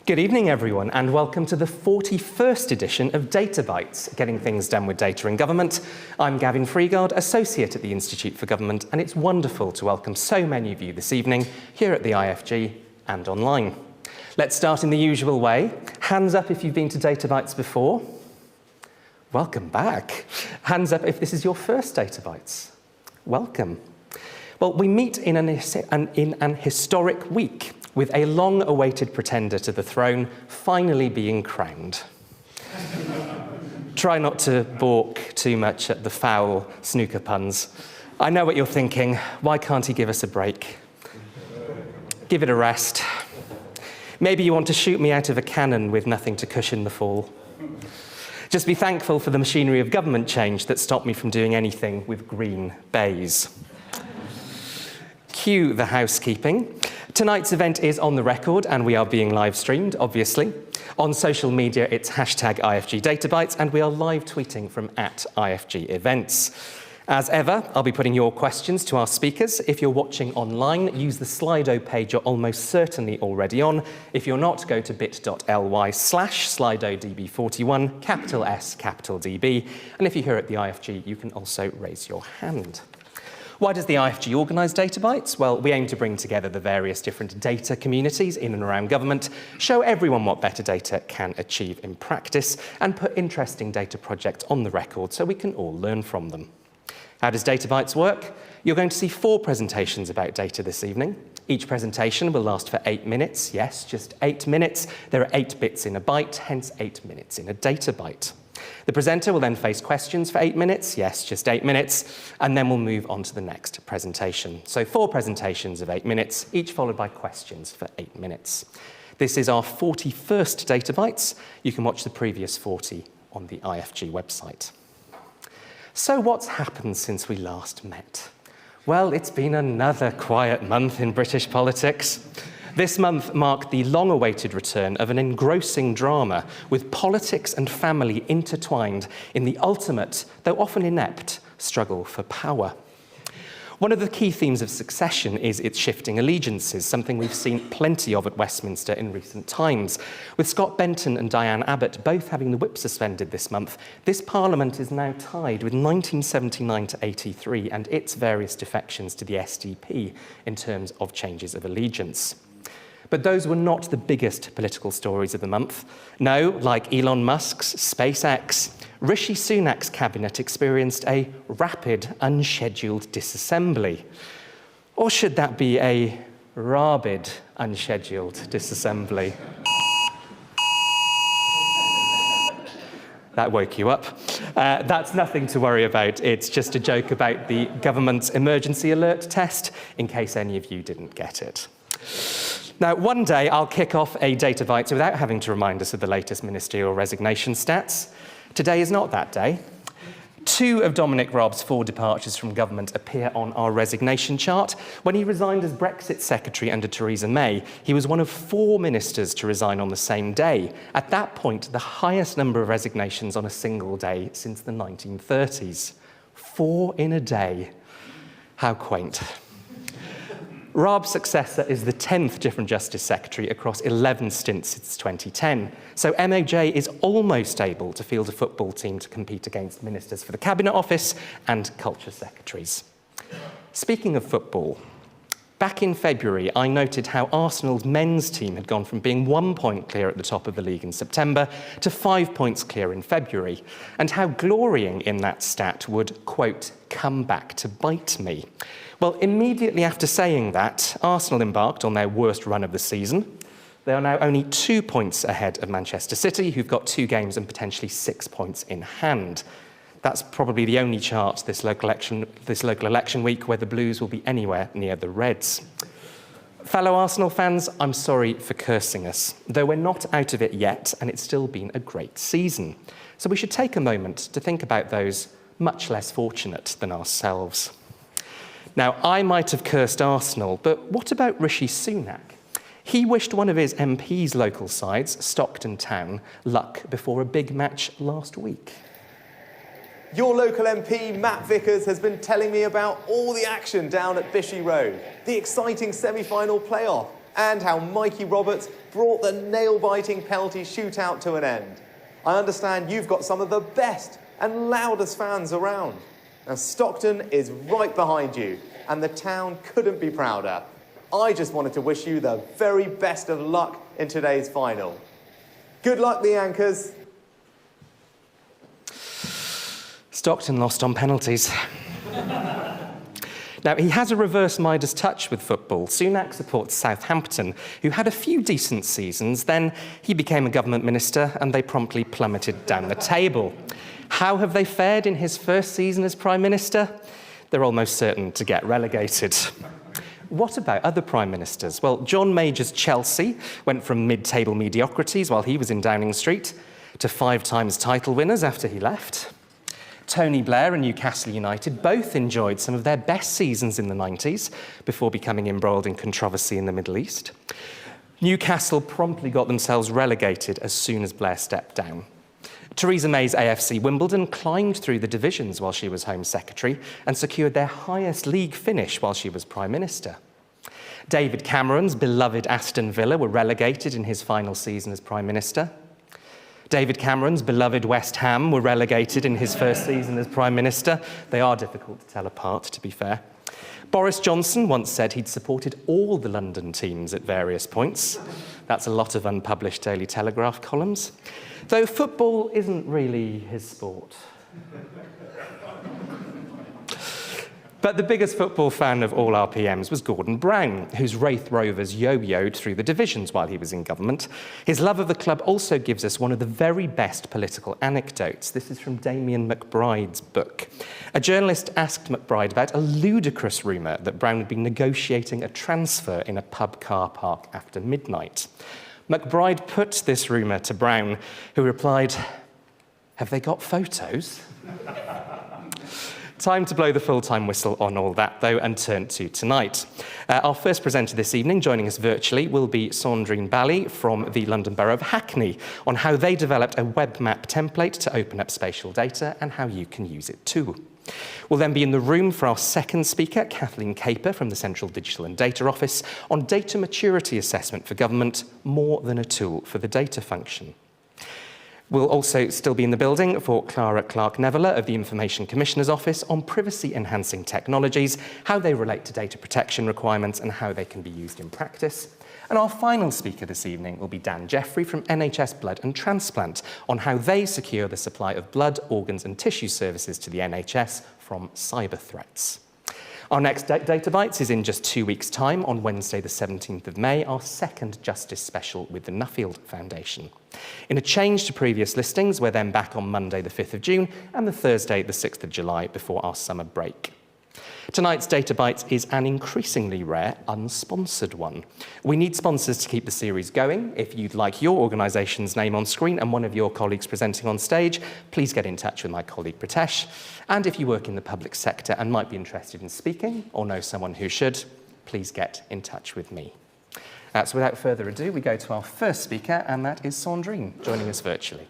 Good evening, everyone, and welcome to the 41st edition of Data Bites, Getting Things Done with Data in Government. I'm Gavin Freegard, Associate at the Institute for Government, and it's wonderful to welcome so many of you this evening here at the IFG and online. Let's start in the usual way. Hands up if you've been to Data Bites before. Welcome back. Hands up if this is your first Data Bites. Welcome. Well, we meet in an historic week, with a long-awaited pretender to the throne finally being crowned. Try not to balk too much at the foul snooker puns. I know what you're thinking. Why can't he give us a break? Give it a rest. Maybe you want to shoot me out of a cannon with nothing to cushion the fall. Just be thankful for the machinery of government change that stopped me from doing anything with green bays. Cue the housekeeping. Tonight's event is on the record and we are being live streamed, obviously. On social media, it's hashtag IFG DataBytes and we are live tweeting from @IFG Events. As ever, I'll be putting your questions to our speakers. If you're watching online, use the Slido page you're almost certainly already on. If you're not, go to bit.ly/SlidoDB41, capital S, capital DB. And if you're here at the IFG, you can also raise your hand. Why does the IFG organise Data Bites? Well, we aim to bring together the various different data communities in and around government, show everyone what better data can achieve in practice, and put interesting data projects on the record so we can all learn from them. How does Data Bites work? You're going to see 4 presentations about data this evening. Each presentation will last for 8 minutes. Yes, just 8 minutes. There are 8 bits in a byte, hence 8 minutes in a data byte. The presenter will then face questions for 8 minutes, yes, just 8 minutes, and then we'll move on to the next presentation. So 4 presentations of 8 minutes, each followed by questions for 8 minutes. This is our 41st Data Bites. You can watch the previous 40 on the IFG website. So what's happened since we last met? Well, it's been another quiet month in British politics. This month marked the long-awaited return of an engrossing drama with politics and family intertwined in the ultimate, though often inept, struggle for power. One of the key themes of succession is its shifting allegiances, something we've seen plenty of at Westminster in recent times. With Scott Benton and Diane Abbott both having the whip suspended this month, this Parliament is now tied with 1979 to 83 and its various defections to the SDP in terms of changes of allegiance. But those were not the biggest political stories of the month. No, like Elon Musk's SpaceX, Rishi Sunak's cabinet experienced a rapid, unscheduled disassembly. Or should that be a rabid, unscheduled disassembly? That woke you up. That's nothing to worry about. It's just a joke about the government's emergency alert test, in case any of you didn't get it. Now, one day I'll kick off a Data Bites without having to remind us of the latest ministerial resignation stats. Today is not that day. 2 of Dominic Raab's 4 departures from government appear on our resignation chart. When he resigned as Brexit Secretary under Theresa May, he was one of 4 ministers to resign on the same day. At that point, the highest number of resignations on a single day since the 1930s. 4 in a day. How quaint. Raab's successor is the 10th Different Justice Secretary across 11 stints since 2010. So MOJ is almost able to field a football team to compete against ministers for the Cabinet Office and Culture Secretaries. Speaking of football, back in February, I noted how Arsenal's men's team had gone from being 1 point clear at the top of the league in September to 5 points clear in February, and how glorying in that stat would, quote, come back to bite me. Well, immediately after saying that, Arsenal embarked on their worst run of the season. They are now only 2 points ahead of Manchester City, who've got 2 games and potentially 6 points in hand. That's probably the only chart this local election week where the Blues will be anywhere near the Reds. Fellow Arsenal fans, I'm sorry for cursing us, though we're not out of it yet, and it's still been a great season. So we should take a moment to think about those much less fortunate than ourselves. Now, I might have cursed Arsenal, but what about Rishi Sunak? He wished one of his MP's local sides, Stockton Town, luck before a big match last week. Your local MP, Matt Vickers, has been telling me about all the action down at Bishy Road, the exciting semi-final playoff, and how Mikey Roberts brought the nail-biting penalty shootout to an end. I understand you've got some of the best and loudest fans around. Now, Stockton is right behind you, and the town couldn't be prouder. I just wanted to wish you the very best of luck in today's final. Good luck, the Anchors. Stockton lost on penalties. Now, he has a reverse Midas touch with football. Sunak supports Southampton, who had a few decent seasons. Then he became a government minister, and they promptly plummeted down the table. How have they fared in his first season as Prime Minister? They're almost certain to get relegated. What about other Prime Ministers? Well, John Major's Chelsea went from mid-table mediocrities while he was in Downing Street to 5 times title winners after he left. Tony Blair and Newcastle United both enjoyed some of their best seasons in the 90s before becoming embroiled in controversy in the Middle East. Newcastle promptly got themselves relegated as soon as Blair stepped down. Theresa May's AFC Wimbledon climbed through the divisions while she was Home Secretary and secured their highest league finish while she was Prime Minister. David Cameron's beloved Aston Villa were relegated in his final season as Prime Minister. David Cameron's beloved West Ham were relegated in his first season as Prime Minister. They are difficult to tell apart, to be fair. Boris Johnson once said he'd supported all the London teams at various points. That's a lot of unpublished Daily Telegraph columns. Though football isn't really his sport. But the biggest football fan of all our PMs was Gordon Brown, whose Wraith Rovers yo-yoed through the divisions while he was in government. His love of the club also gives us one of the very best political anecdotes. This is from Damien McBride's book. A journalist asked McBride about a ludicrous rumour that Brown had been negotiating a transfer in a pub car park after midnight. McBride put this rumour to Brown, who replied, "Have they got photos?" Time to blow the full-time whistle on all that, though, and turn to tonight. Our first presenter this evening, joining us virtually, will be Sandrine Balley from the London Borough of Hackney on how they developed a webmap template to open up spatial data and how you can use it too. We'll then be in the room for our second speaker, Kathleen Caper from the Central Digital and Data Office, on data maturity assessment for government, more than a tool for the data function. We'll also still be in the building for Clara Nevola of the Information Commissioner's Office on privacy-enhancing technologies, how they relate to data protection requirements and how they can be used in practice. And our final speaker this evening will be Dan Jeffrey from NHS Blood and Transplant on how they secure the supply of blood, organs and tissue services to the NHS from cyber threats. Our next Data Bites is in just 2 weeks' time on Wednesday the 17th of May, our second Justice Special with the Nuffield Foundation. In a change to previous listings, we're then back on Monday the 5th of June and the Thursday the 6th of July before our summer break. Tonight's Data Bites is an increasingly rare, unsponsored one. We need sponsors to keep the series going. If you'd like your organisation's name on screen and one of your colleagues presenting on stage, please get in touch with my colleague Pritesh. And if you work in the public sector and might be interested in speaking or know someone who should, please get in touch with me. So without further ado, we go to our first speaker, and that is Sandrine, joining us virtually.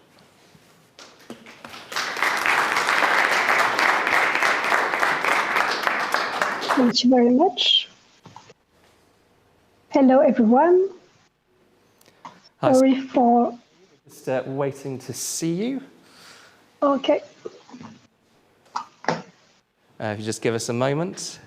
Thank you very much. Hello, everyone. Hi. Sorry for... Just waiting to see you. Okay. If you just give us a moment.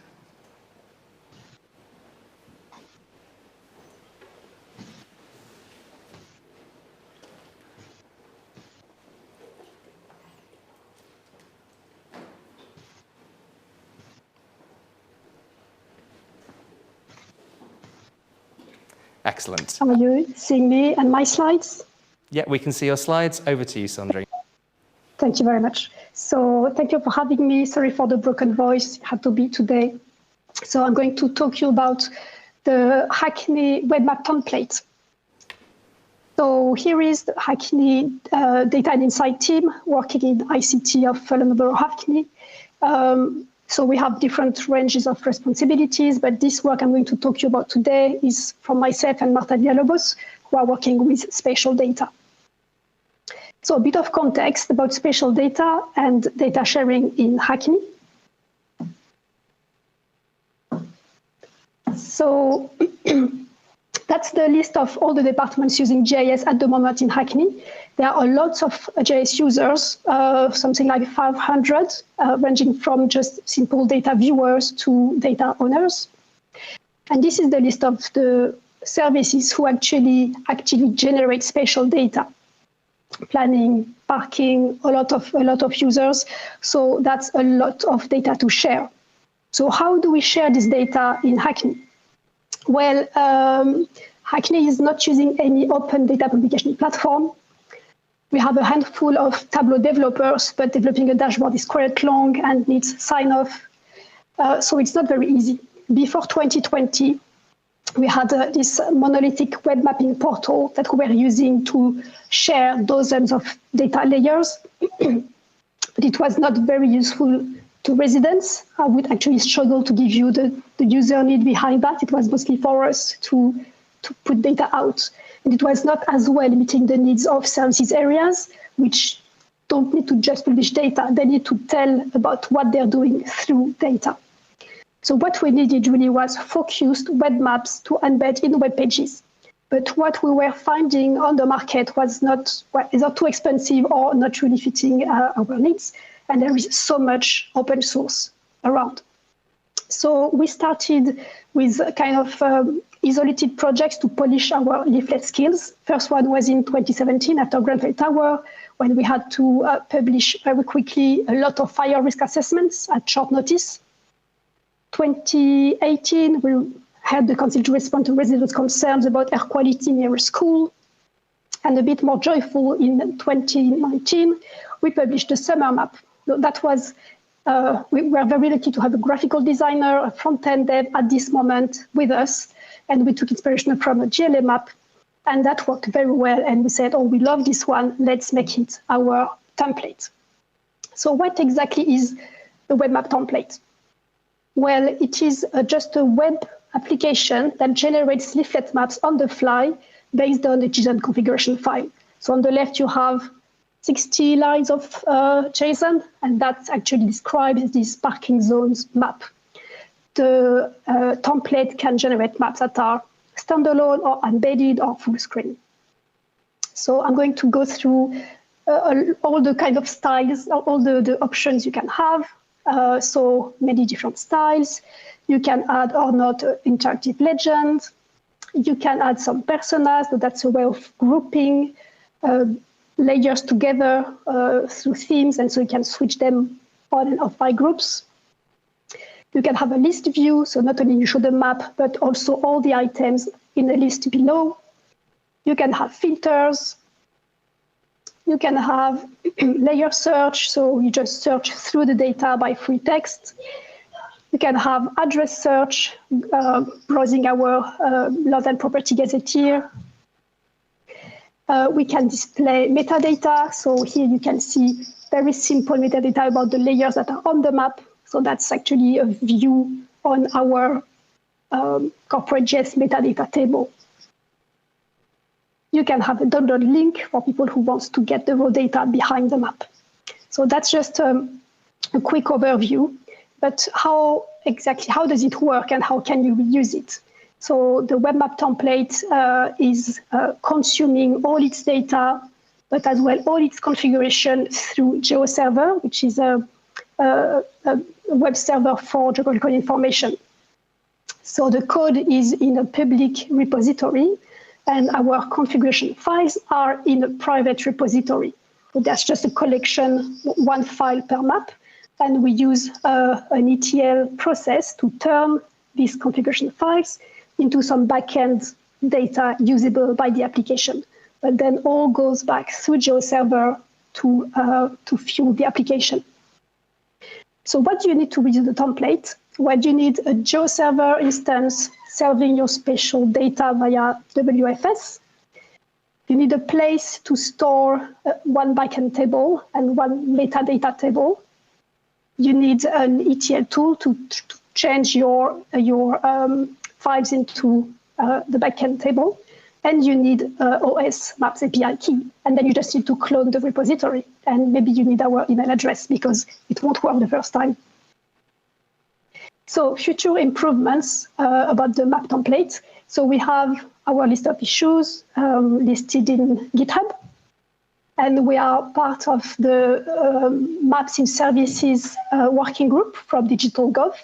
Excellent. Are you seeing me and my slides? Yeah, we can see your slides. Over to you, Sandrine. Thank you very much. So thank you for having me. Sorry for the broken voice. It had to be today. So I'm going to talk to you about the Hackney webmap template. So here is the Hackney Data and Insight team working in ICT of London Borough of Hackney. So we have different ranges of responsibilities, but this work I'm going to talk to you about today is from myself and Marta Villalobos, who are working with spatial data. So a bit of context about spatial data and data sharing in Hackney. So That's the list of all the departments using GIS at the moment in Hackney. There are lots of GIS users, something like 500, ranging from just simple data viewers to data owners. And this is the list of the services who actually generate spatial data. Planning, parking, a lot of users. So that's a lot of data to share. So how do we share this data in Hackney? Well, Hackney is not using any open data publication platform. We have a handful of Tableau developers, but developing a dashboard is quite long and needs sign-off. So it's not very easy. Before 2020, we had this monolithic web mapping portal that we were using to share dozens of data layers, but it was not very useful to residents. I would actually struggle to give you the user need behind that. It was mostly for us to put data out. And it was not as well meeting the needs of services areas, which don't need to just publish data. They need to tell about what they're doing through data. So what we needed really was focused web maps to embed in web pages. But what we were finding on the market was not too expensive or not really fitting our needs. And there is so much open source around. So we started with kind of isolated projects to polish our leaflet skills. First one was in 2017 after Grenfell Tower, when we had to publish very quickly a lot of fire risk assessments at short notice. 2018, we had the council to respond to residents' concerns about air quality near a school. And a bit more joyful, in 2019, we published the summer map. That was, we were very lucky to have a graphical designer, a front-end dev at this moment with us. And we took inspiration from a GLA map. And that worked very well. And we said, oh, we love this one. Let's make it our template. So what exactly is the web map template? Well, it is just a web application that generates leaflet maps on the fly based on a JSON configuration file. So on the left, you have 60 lines of JSON, and that actually describes this parking zones map. The template can generate maps that are standalone or embedded or full screen. So I'm going to go through all the kind of styles, all the options you can have. So many different styles. You can add or not interactive legend. You can add some personas, so that's a way of grouping layers together through themes, and so you can switch them on and off by groups. You can have a list view, so not only you show the map, but also all the items in the list below. You can have filters. You can have layer search, so you just search through the data by free text. You can have address search, browsing our laws and property gazetteer. We can display metadata, so here you can see very simple metadata about the layers that are on the map. So that's actually a view on our corporate JS metadata table. You can have a download link for people who want to get the raw data behind the map. So that's just a quick overview. But how does it work and how can you reuse it? So the web map template is consuming all its data, but as well all its configuration through GeoServer, which is a web server for geographical information. So the code is in a public repository, and our configuration files are in a private repository. So that's just a collection, one file per map, and we use an ETL process to turn these configuration files into some backend data usable by the application. But then all goes back through GeoServer to fuel the application. So what do you need to reuse the template? Well, you need a GeoServer instance serving your spatial data via WFS. You need a place to store one backend table and one metadata table. You need an ETL tool to change your files into the backend table. And you need OS Maps API key. And then you just need to clone the repository. And maybe you need our email address because it won't work the first time. So future improvements about the map template. So we have our list of issues listed in GitHub. And we are part of the Maps in Services working group from DigitalGov.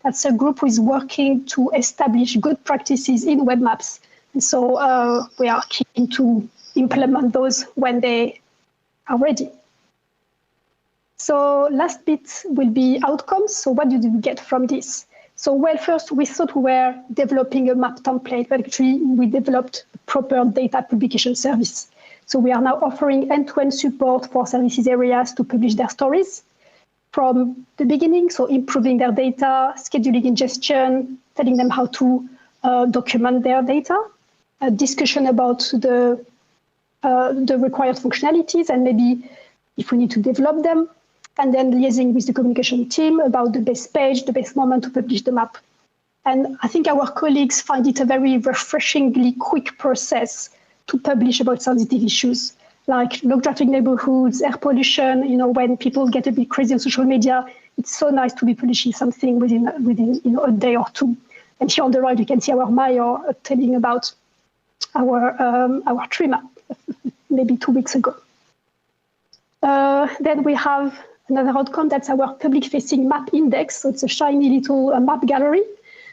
That's a group who is working to establish good practices in web maps. And so we are keen to implement those when they are ready. So last bit will be outcomes. So what did we get from this? So well, first we thought we were developing a map template, but actually we developed a proper data publication service. So we are now offering end-to-end support for services areas to publish their stories from the beginning. So improving their data, scheduling ingestion, telling them how to document their data, a discussion about the required functionalities and maybe if we need to develop them, and then liaising with the communication team about the best page, the best moment to publish the map. And I think our colleagues find it a very refreshingly quick process to publish about sensitive issues like low traffic neighborhoods, air pollution. You know, when people get a bit crazy on social media, it's so nice to be publishing something within a day or two. And here on the right, you can see our mayor telling about our tree map maybe 2 weeks ago. Then we have another outcome, that's our public-facing map index. So it's a shiny little map gallery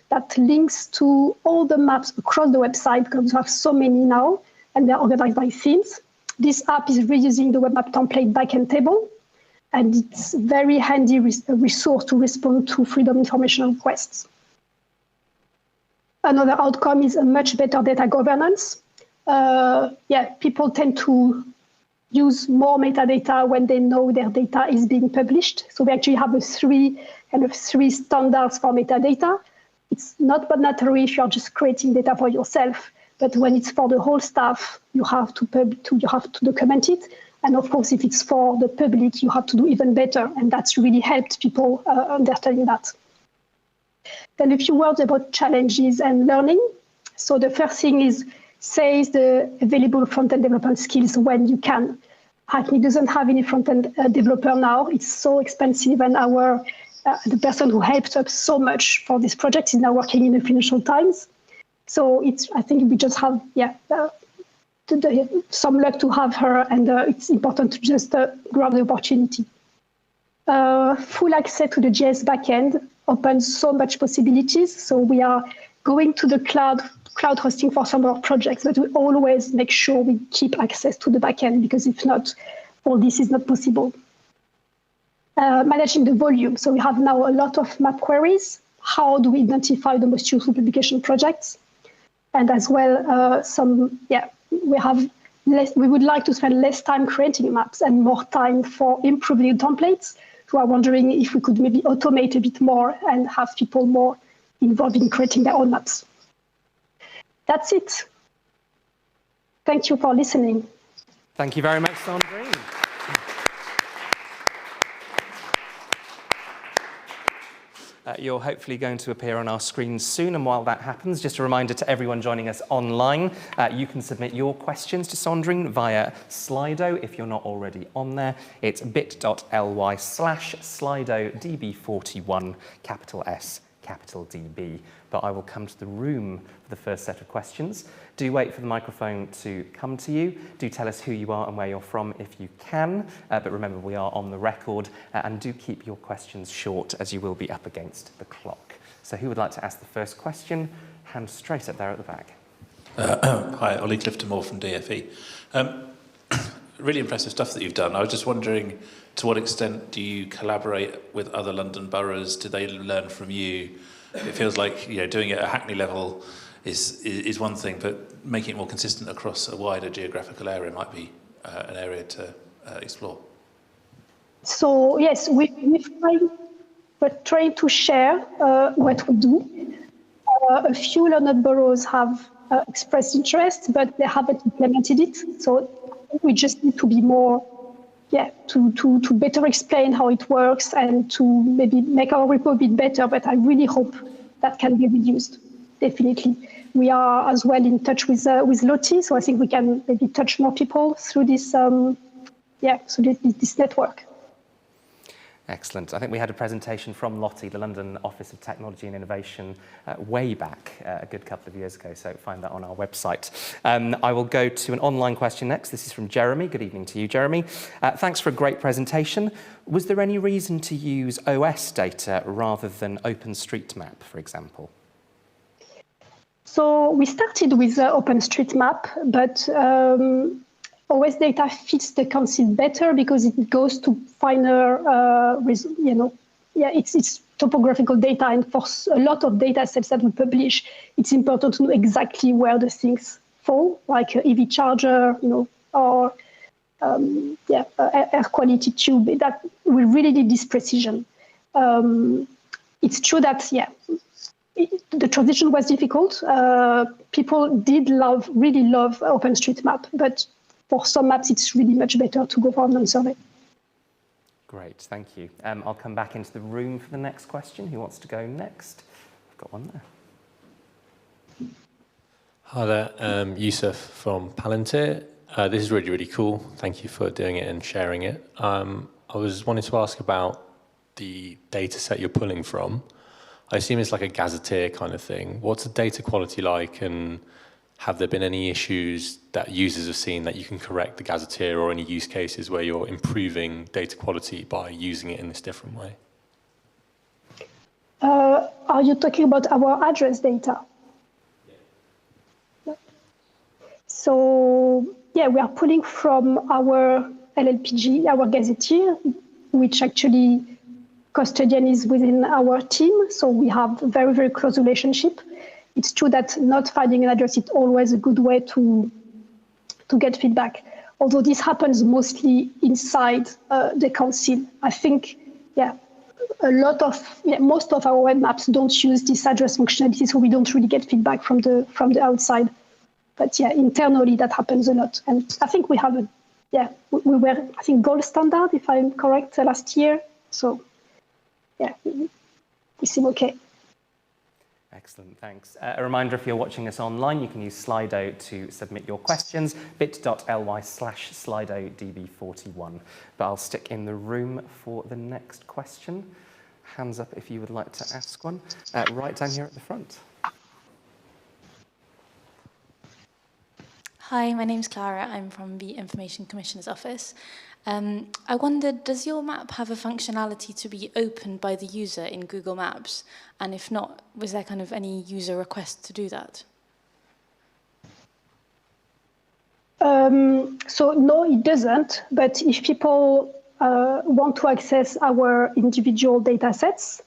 that links to all the maps across the website, because we have so many now, and they're organized by themes. This app is reusing the web map template backend table, and it's a very handy resource to respond to freedom information requests. Another outcome is a much better data governance. People tend to use more metadata when they know their data is being published. So we actually have three standards for metadata. It's not mandatory if you're just creating data for yourself, but when it's for the whole staff, you have to document it. And of course, if it's for the public, you have to do even better. And that's really helped people understanding that. Then a few words about challenges and learning. So the first thing is says the available front-end development skills when you can. Hackney doesn't have any front-end developer now. It's so expensive, and the person who helped us so much for this project is now working in the Financial Times. So I think we just have some luck to have her, and it's important to just grab the opportunity. Full access to the JS backend opens so much possibilities. So we are going to the cloud hosting for some of our projects, but we always make sure we keep access to the backend, because if not, all this is not possible. Managing the volume. So we have now a lot of map queries. How do we identify the most useful publication projects? And as well, we would like to spend less time creating maps and more time for improving the templates. So I'm wondering if we could maybe automate a bit more and have people more involved in creating their own maps. That's it. Thank you for listening. Thank you very much, Sandrine. You're hopefully going to appear on our screens soon, and while that happens, just a reminder to everyone joining us online, you can submit your questions to Sandrine via Slido if you're not already on there. It's bit.ly/SlidoDB41, capital S, capital DB. But I will come to the room for the first set of questions. Do wait for the microphone to come to you. Do tell us who you are and where you're from if you can. But remember, we are on the record, and do keep your questions short, as you will be up against the clock. So who would like to ask the first question? Hand straight up there at the back. Hi, Ollie Clifton-Moore from DFE. Really impressive stuff that you've done. I was just wondering, to what extent do you collaborate with other London boroughs? Do they learn from you? It feels like doing it at Hackney level is one thing, but making it more consistent across a wider geographical area might be an area to explore. So yes, we're trying to share what we do. A few London boroughs have expressed interest, but they haven't implemented it. So we just need to be more, to better explain how it works and to maybe make our report a bit better. But I really hope that can be reduced. Definitely. We are as well in touch with Lottie, so I think we can maybe touch more people through this, through this network. Excellent. I think we had a presentation from Lottie, the London Office of Technology and Innovation, way back a good couple of years ago, so find that on our website. I will go to an online question next. This is from Jeremy. Good evening to you, Jeremy. Thanks for a great presentation. Was there any reason to use OS data rather than OpenStreetMap, for example? So we started with OpenStreetMap, but OS data fits the council better because it goes to finer, it's topographical data, and for a lot of data sets that we publish, it's important to know exactly where the things fall, like EV charger, or air quality tube. That we really need this precision. It's true that the transition was difficult. People really love OpenStreetMap, but for some maps, it's really much better to go for non-survey. Great, thank you. I'll come back into the room for the next question. Who wants to go next? I've got one there. Hi there, Yusuf from Palantir. This is really, really cool. Thank you for doing it and sharing it. I was wanting to ask about the data set you're pulling from. I assume it's like a gazetteer kind of thing. What's the data quality like, and have there been any issues that users have seen that you can correct the gazetteer, or any use cases where you're improving data quality by using it in this different way? Are you talking about our address data? Yeah. So, we are pulling from our LLPG, our gazetteer, which actually custodian is within our team. So we have a very, very close relationship. It's true that not finding an address is always a good way to get feedback. Although this happens mostly inside the council. I think, most of our web maps don't use this address functionality, so we don't really get feedback from the outside. But internally that happens a lot. And I think we have we were, I think, gold standard, if I'm correct, last year. So we seem okay. Excellent, thanks. A reminder, if you're watching us online, you can use Slido to submit your questions, bit.ly/SlidoDB41. But I'll stick in the room for the next question. Hands up if you would like to ask one. Right down here at the front. Hi, my name's Clara. I'm from the Information Commissioner's Office. I wondered, does your map have a functionality to be opened by the user in Google Maps? And if not, was there kind of any user request to do that? So no, it doesn't. But if people want to access our individual data sets,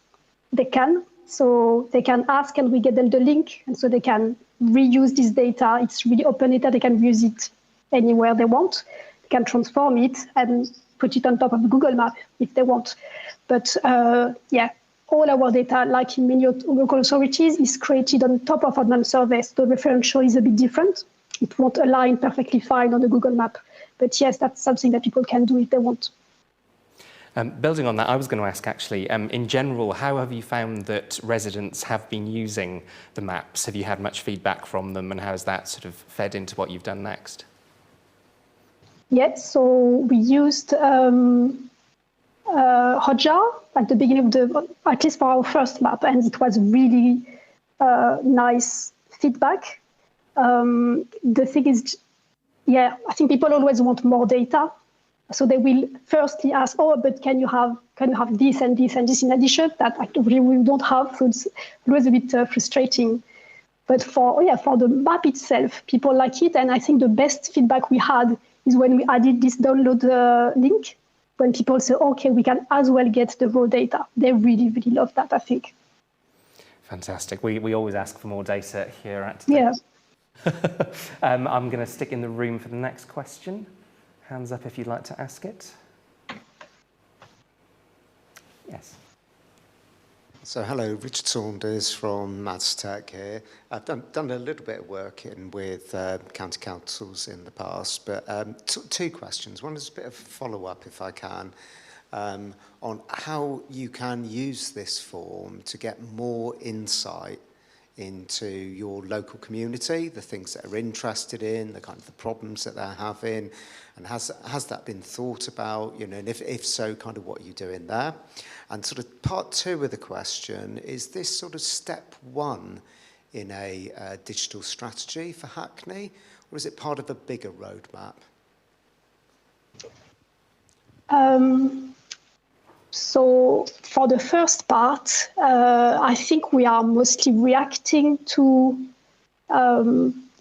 they can. So they can ask, and we get them the link, and so they can reuse this data. It's really open data. They can use it anywhere they want. They can transform it and put it on top of Google Map if they want. But all our data, like in many local authorities, is created on top of our survey. So the referential is a bit different. It won't align perfectly fine on the Google Map. But yes, that's something that people can do if they want. Building on that, I was going to ask actually, in general, how have you found that residents have been using the maps? Have you had much feedback from them, and how has that sort of fed into what you've done next? Yes, so we used Hotjar at the beginning of at least for our first map, and it was really nice feedback. The thing is, I think people always want more data. So they will firstly ask, but can you have this and this and this in addition that actually we don't have? So it's always a bit frustrating. But for the map itself, people like it. And I think the best feedback we had is when we added this download link, when people say, okay, we can as well get the raw data. They really, really love that, I think. Fantastic. We always ask for more data here at I'm going to stick in the room for the next question. Hands up if you'd like to ask it. Yes. So hello, Richard Saunders from Maths Tech here. I've done a little bit of work with county councils in the past, but two questions. One is a bit of follow-up, if I can, on how you can use this form to get more insight into your local community, the things that they're interested in, the kind of the problems that they're having, and has that been thought about, you know, and if so, kind of what are you doing there? And sort of part two of the question, is this sort of step one in a digital strategy for Hackney, or is it part of a bigger roadmap? So for the first part, I think we are mostly reacting to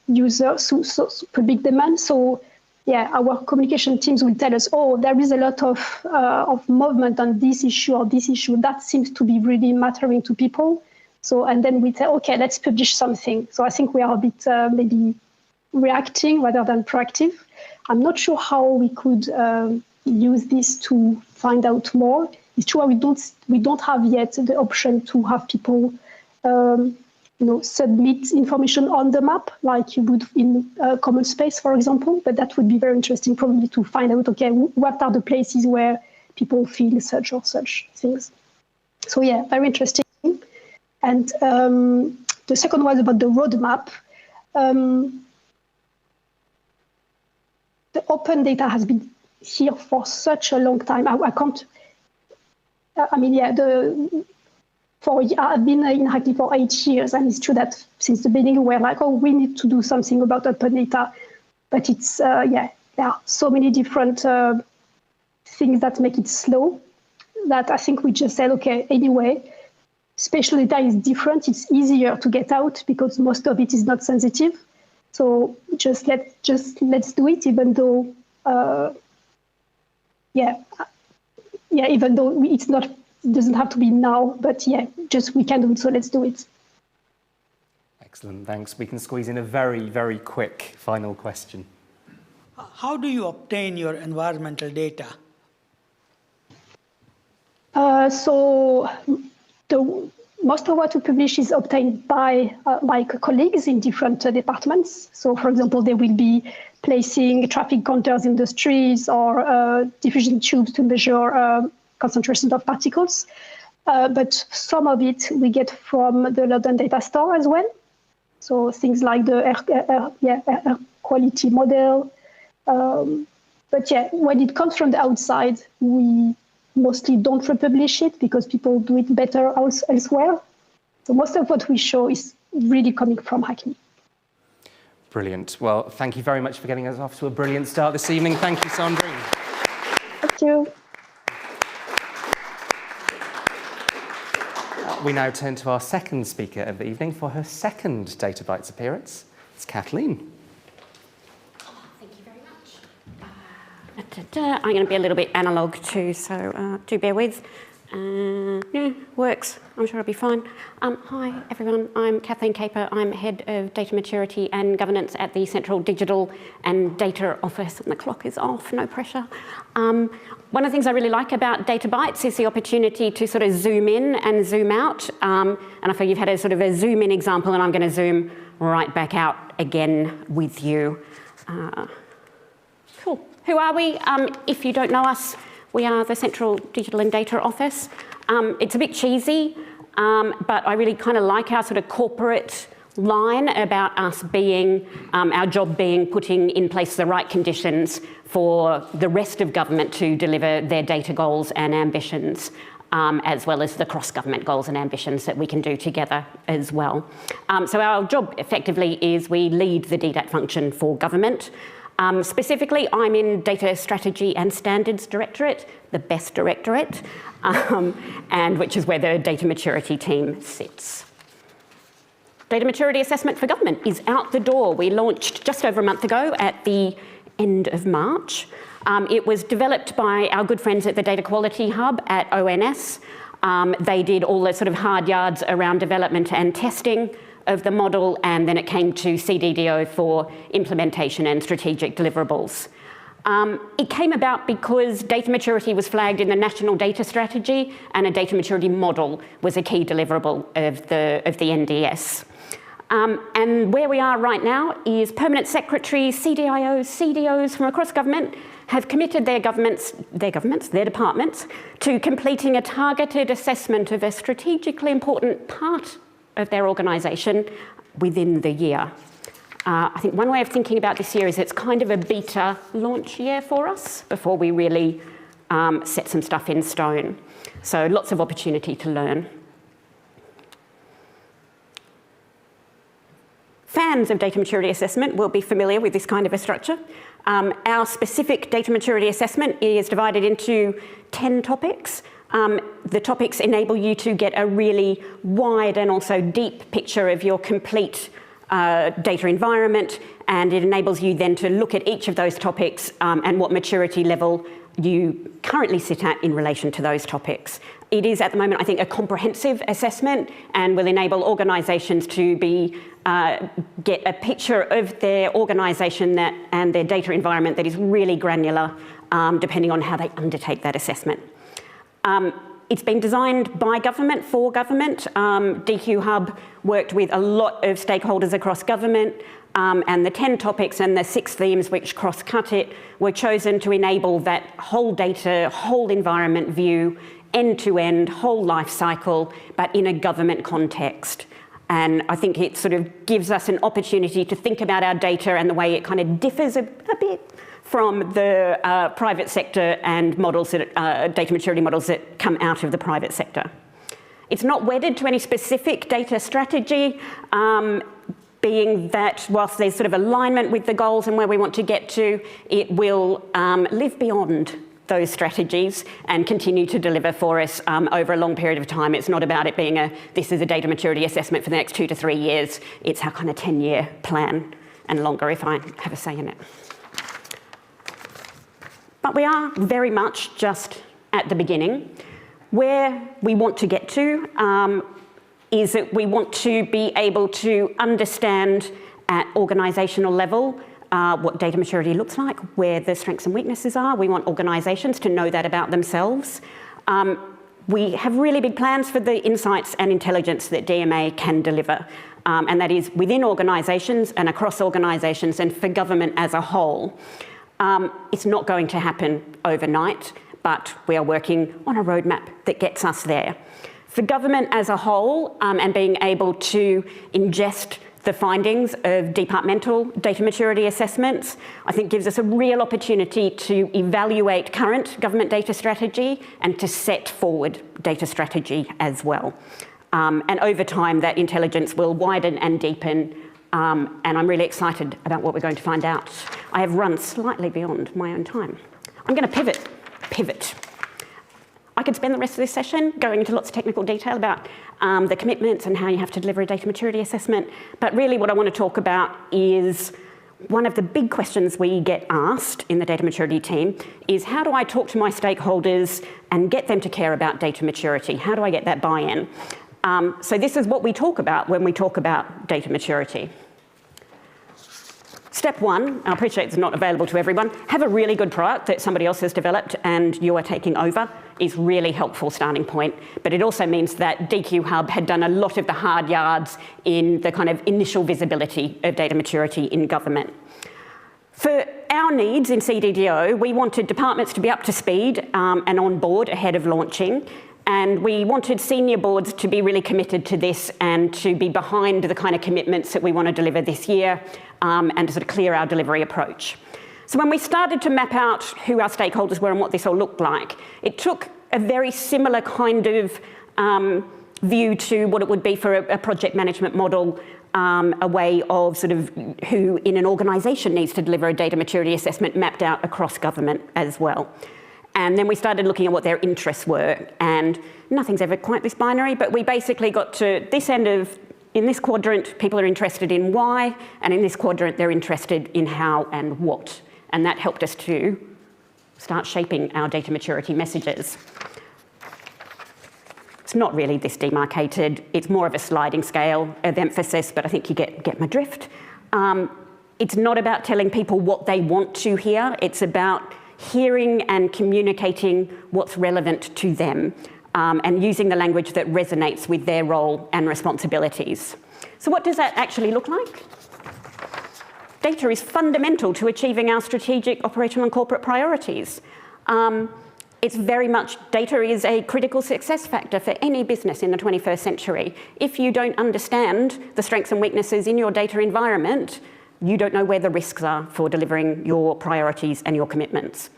users, so public demand. So yeah, our communication teams will tell us, oh, there is a lot of movement on this issue or this issue. That seems to be really mattering to people. So, and then we say, okay, let's publish something. So I think we are a bit maybe reacting rather than proactive. I'm not sure how we could use this to find out more. It's true we don't have yet the option to have people submit information on the map like you would in common space, for example. But that would be very interesting probably to find out, okay, what are the places where people feel such or such things. So yeah, very interesting. And the second was about the roadmap. The open data has been here for such a long time. I can't. I've been in Hackney for 8 years, and it's true that since the beginning we're like, oh, we need to do something about open data. But it's there are so many different things that make it slow that I think we just said, okay, anyway, spatial data is different. It's easier to get out because most of it is not sensitive. So let's do it, even though even though it doesn't have to be now, but yeah, just we can do it, so let's do it. Excellent, thanks. We can squeeze in a very, very quick final question. How do you obtain your environmental data? So most of what we publish is obtained by my colleagues in different departments. So, for example, they will be placing traffic counters in the streets or diffusion tubes to measure concentration of particles. But some of it we get from the London data store as well. So things like the air quality model. But yeah, when it comes from the outside, we mostly don't republish it because people do it better elsewhere. So most of what we show is really coming from Hackney. Brilliant. Well, thank you very much for getting us off to a brilliant start this evening. Thank you, Sandrine. Thank you. We now turn to our second speaker of the evening for her second Data Bites appearance. It's Kathleen. Thank you very much. I'm going to be a little bit analogue too, so do bear with. Yeah, works. I'm sure it'll be fine. Hi, everyone. I'm Kathleen Caper. I'm Head of Data Maturity and Governance at the Central Digital and Data Office. And the clock is off, no pressure. One of the things I really like about Data Bites is the opportunity to sort of zoom in and zoom out. And I feel you've had a sort of a zoom in example, and I'm going to zoom right back out again with you. Cool. Who are we? If you don't know us, we are the Central Digital and Data Office. It's a bit cheesy, but I really kind of like our sort of corporate line about us being, our job being putting in place the right conditions for the rest of government to deliver their data goals and ambitions, as well as the cross-government goals and ambitions that we can do together as well. So our job effectively is we lead the DDAT function for government. Specifically, I'm in Data Strategy and Standards Directorate, the best directorate, and which is where the Data Maturity team sits. Data Maturity Assessment for Government is out the door. We launched just over a month ago at the end of March. It was developed by our good friends at the Data Quality Hub at ONS. They did all the sort of hard yards around development and testing of the model, and then it came to CDDO for implementation and strategic deliverables. It came about because data maturity was flagged in the National Data Strategy, and a data maturity model was a key deliverable of the NDS. And where we are right now is permanent secretaries, CDIOs, CDOs from across government have committed their departments, to completing a targeted assessment of a strategically important part of their organisation within the year. I think one way of thinking about this year is it's kind of a beta launch year for us before we really set some stuff in stone. So lots of opportunity to learn. Fans of data maturity assessment will be familiar with this kind of a structure. Our specific data maturity assessment is divided into 10 topics. The topics enable you to get a really wide and also deep picture of your complete data environment, and it enables you then to look at each of those topics and what maturity level you currently sit at in relation to those topics. It is at the moment, I think, a comprehensive assessment and will enable organisations to get a picture of their organisation and their data environment that is really granular, depending on how they undertake that assessment. It's been designed by government for government. DQ Hub worked with a lot of stakeholders across government, and the 10 topics and the 6 themes which cross-cut it were chosen to enable that whole data, whole environment view, end-to-end, whole life cycle, but in a government context. And I think it sort of gives us an opportunity to think about our data and the way it kind of differs a bit from the private sector and models that, data maturity models that come out of the private sector. It's not wedded to any specific data strategy, being that whilst there's sort of alignment with the goals and where we want to get to, it will live beyond those strategies and continue to deliver for us over a long period of time. It's not about it being this is a data maturity assessment for the next 2 to 3 years. It's our kind of 10-year plan and longer if I have a say in it. But we are very much just at the beginning. Where we want to get to is that we want to be able to understand at organisational level what data maturity looks like, where the strengths and weaknesses are. We want organisations to know that about themselves. We have really big plans for the insights and intelligence that DMA can deliver, and that is within organisations and across organisations and for government as a whole. It's not going to happen overnight, but we are working on a roadmap that gets us there. For government as a whole, and being able to ingest the findings of departmental data maturity assessments, I think gives us a real opportunity to evaluate current government data strategy and to set forward data strategy as well. And over time, that intelligence will widen and deepen, and I'm really excited about what we're going to find out. I have run slightly beyond my own time. I'm going to pivot. I could spend the rest of this session going into lots of technical detail about the commitments and how you have to deliver a data maturity assessment, but really what I want to talk about is one of the big questions we get asked in the data maturity team is how do I talk to my stakeholders and get them to care about data maturity? How do I get that buy-in? So this is what we talk about when we talk about data maturity. Step 1, I appreciate it's not available to everyone, have a really good product that somebody else has developed and you are taking over is really helpful starting point. But it also means that DQ Hub had done a lot of the hard yards in the kind of initial visibility of data maturity in government. For our needs in CDDO, we wanted departments to be up to speed and on board ahead of launching. And we wanted senior boards to be really committed to this and to be behind the kind of commitments that we want to deliver this year and to sort of clear our delivery approach. So when we started to map out who our stakeholders were and what this all looked like, it took a very similar kind of view to what it would be for a project management model, a way of sort of who in an organisation needs to deliver a data maturity assessment mapped out across government as well. And then we started looking at what their interests were, and nothing's ever quite this binary, but we basically got to this end of, in this quadrant, people are interested in why, and in this quadrant, they're interested in how and what. And that helped us to start shaping our data maturity messages. It's not really this demarcated, it's more of a sliding scale of emphasis, but I think you get my drift. It's not about telling people what they want to hear, it's about hearing and communicating what's relevant to them and using the language that resonates with their role and responsibilities. So what does that actually look like? Data is fundamental to achieving our strategic, operational and corporate priorities. it's very much, data is a critical success factor for any business in the 21st century. If you don't understand the strengths and weaknesses in your data environment, you don't know where the risks are for delivering your priorities and your commitments.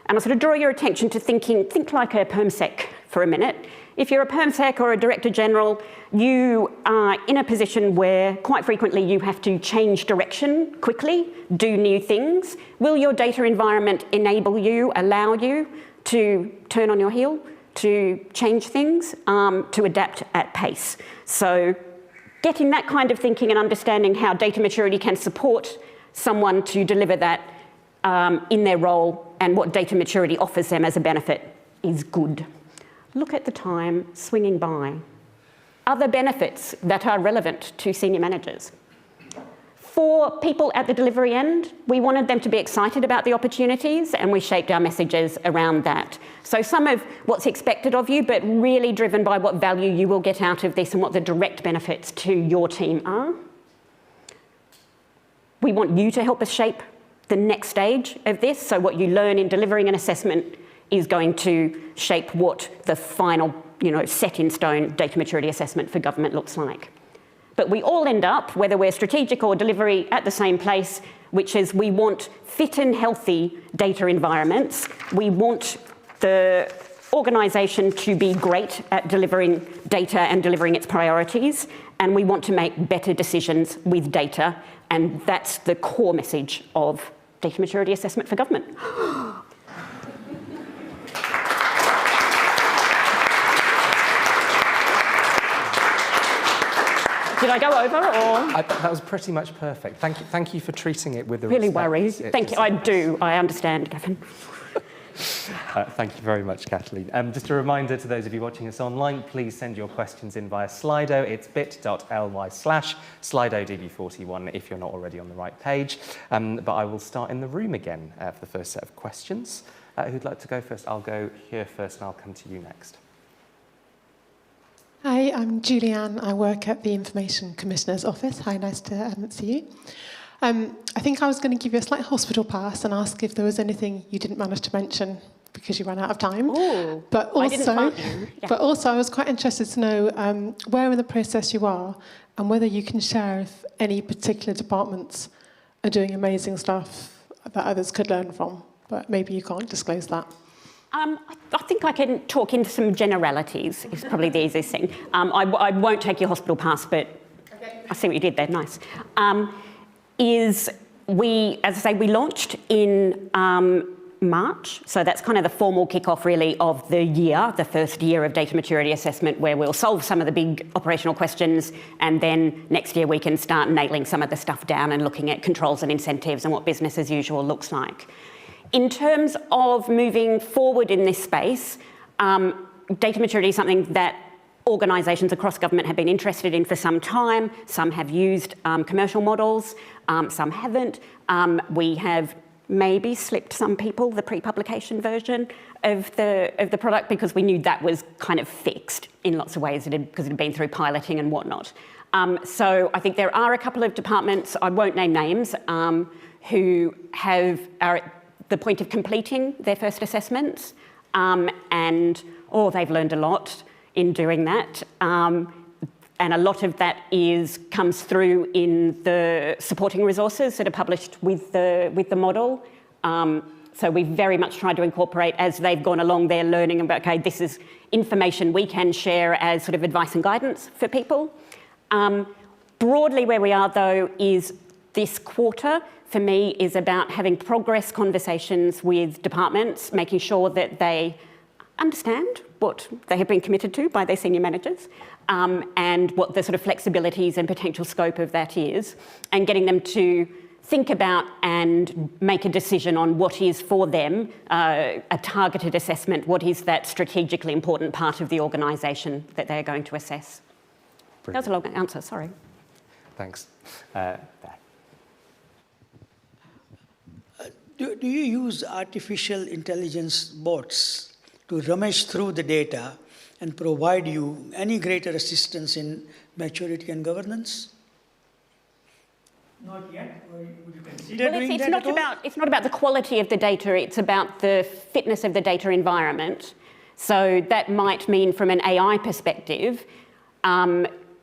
And I sort of draw your attention to think like a PermSec for a minute. If you're a PermSec or a Director General, you are in a position where quite frequently you have to change direction quickly, do new things. Will your data environment enable you, allow you to turn on your heel, to change things, to adapt at pace? So getting that kind of thinking and understanding how data maturity can support someone to deliver that in their role and what data maturity offers them as a benefit is good. Look at the time swinging by. Other benefits that are relevant to senior managers. For people at the delivery end, we wanted them to be excited about the opportunities, and we shaped our messages around that. So some of what's expected of you, but really driven by what value you will get out of this and what the direct benefits to your team are. We want you to help us shape the next stage of this, so what you learn in delivering an assessment is going to shape what the final, set in stone data maturity assessment for government looks like. But we all end up, whether we're strategic or delivery, at the same place, which is we want fit and healthy data environments. We want the organisation to be great at delivering data and delivering its priorities, and we want to make better decisions with data, and that's the core message of data maturity assessment for government. Did I go over, or? That was pretty much perfect. Thank you for treating it with the really respect. Worried. Thank you. I understand, Gavin. Thank you very much, Kathleen. Just a reminder to those of you watching us online, please send your questions in via Slido. It's bit.ly/SlidoDB41 if you're not already on the right page. But I will start in the room again for the first set of questions. Who'd like to go first? I'll go here first and I'll come to you next. Hi, I'm Julianne. I work at the Information Commissioner's Office. Hi, nice to see you. I think I was going to give you a slight hospital pass and ask if there was anything you didn't manage to mention because you ran out of time. Ooh, but also, I was quite interested to know where in the process you are and whether you can share if any particular departments are doing amazing stuff that others could learn from, but maybe you can't disclose that. I think I can talk into some generalities, is probably the easiest thing. I won't take your hospital pass, but I see what you did there, nice. As I say, we launched in March, so that's kind of the formal kickoff really of the year, the first year of data maturity assessment, where we'll solve some of the big operational questions, and then next year we can start nailing some of the stuff down and looking at controls and incentives and what business as usual looks like. In terms of moving forward in this space, data maturity is something that organisations across government have been interested in for some time. Some have used commercial models, some haven't. We have maybe slipped some people the pre-publication version of the product because we knew that was kind of fixed in lots of ways because it had been through piloting and whatnot. So I think there are a couple of departments, I won't name names, who are at the point of completing their first assessments, and they've learned a lot in doing that. And a lot of that comes through in the supporting resources that are published with the model. So we very much tried to incorporate, as they've gone along, their learning about, okay, this is information we can share as sort of advice and guidance for people. Broadly where we are though is this quarter, for me, is about having progress conversations with departments, making sure that they understand what they have been committed to by their senior managers, and what the sort of flexibilities and potential scope of that is, and getting them to think about and make a decision on what is for them a targeted assessment, what is that strategically important part of the organisation that they're going to assess. Brilliant. That was a long answer, sorry. Thanks. Do you use artificial intelligence bots to rummage through the data and provide you any greater assistance in maturity and governance? Not yet, or would you consider Well, doing it's that not at all? it's not about the quality of the data, it's about the fitness of the data environment. So that might mean from an AI perspective,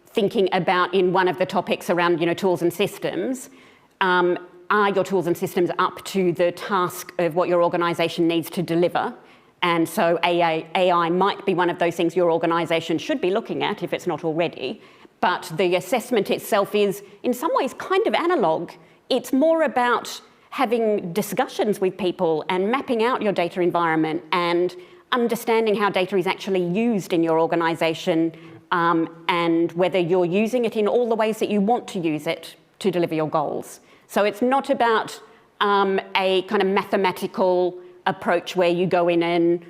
thinking about in one of the topics around tools and systems, are your tools and systems up to the task of what your organisation needs to deliver? And so AI might be one of those things your organisation should be looking at if it's not already. But the assessment itself is in some ways kind of analogue. It's more about having discussions with people and mapping out your data environment and understanding how data is actually used in your organisation, and whether you're using it in all the ways that you want to use it to deliver your goals. So it's not about a kind of mathematical approach where you go in and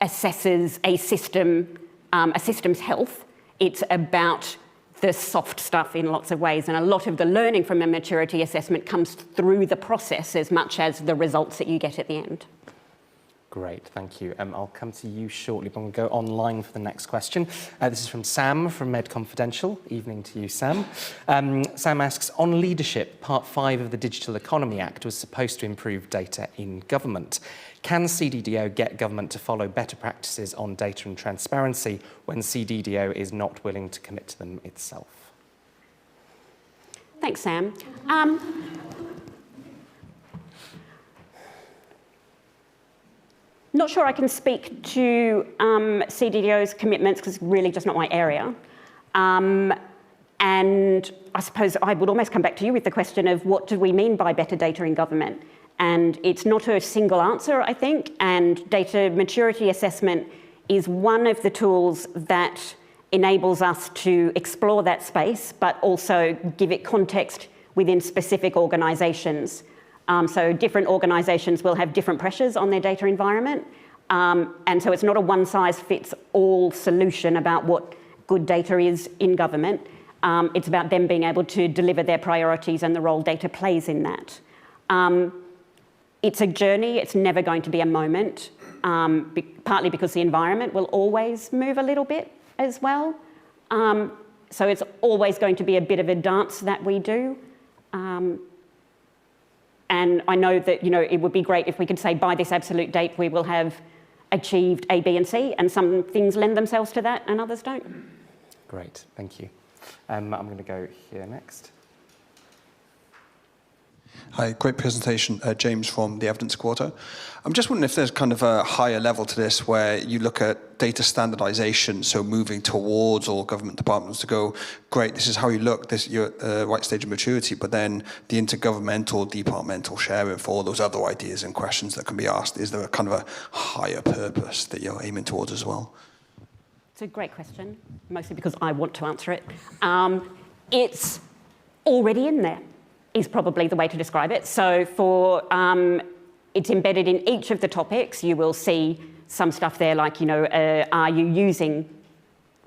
assesses a system's health. It's about the soft stuff in lots of ways, and a lot of the learning from a maturity assessment comes through the process as much as the results that you get at the end. Great, thank you. I'll come to you shortly, but I'm going to go online for the next question. This is from Sam from Med Confidential. Evening to you, Sam. Sam asks, on leadership, Part 5 of the Digital Economy Act was supposed to improve data in government. Can CDDO get government to follow better practices on data and transparency when CDDO is not willing to commit to them itself? Thanks, Sam. Not sure I can speak to CDDO's commitments because it's really just not my area. And I suppose I would almost come back to you with the question of what do we mean by better data in government? And it's not a single answer, I think, and data maturity assessment is one of the tools that enables us to explore that space, but also give it context within specific organisations. So different organisations will have different pressures on their data environment. And so it's not a one-size-fits-all solution about what good data is in government. It's about them being able to deliver their priorities and the role data plays in that. It's a journey, it's never going to be a moment, partly because the environment will always move a little bit as well. So it's always going to be a bit of a dance that we do. And I know that it would be great if we could say by this absolute date we will have achieved A, B and C, and some things lend themselves to that and others don't. Great, thank you. I'm going to go here next. Hi, great presentation. James from the Evidence Quarter. I'm just wondering if there's kind of a higher level to this where you look at data standardization, so moving towards all government departments to go, great, this is how you look, you're at the right stage of maturity, but then the intergovernmental, departmental sharing for all those other ideas and questions that can be asked. Is there a kind of a higher purpose that you're aiming towards as well? It's a great question, mostly because I want to answer it. It's already in there, is probably the way to describe it. So it's embedded in each of the topics. You will see some stuff there like, are you using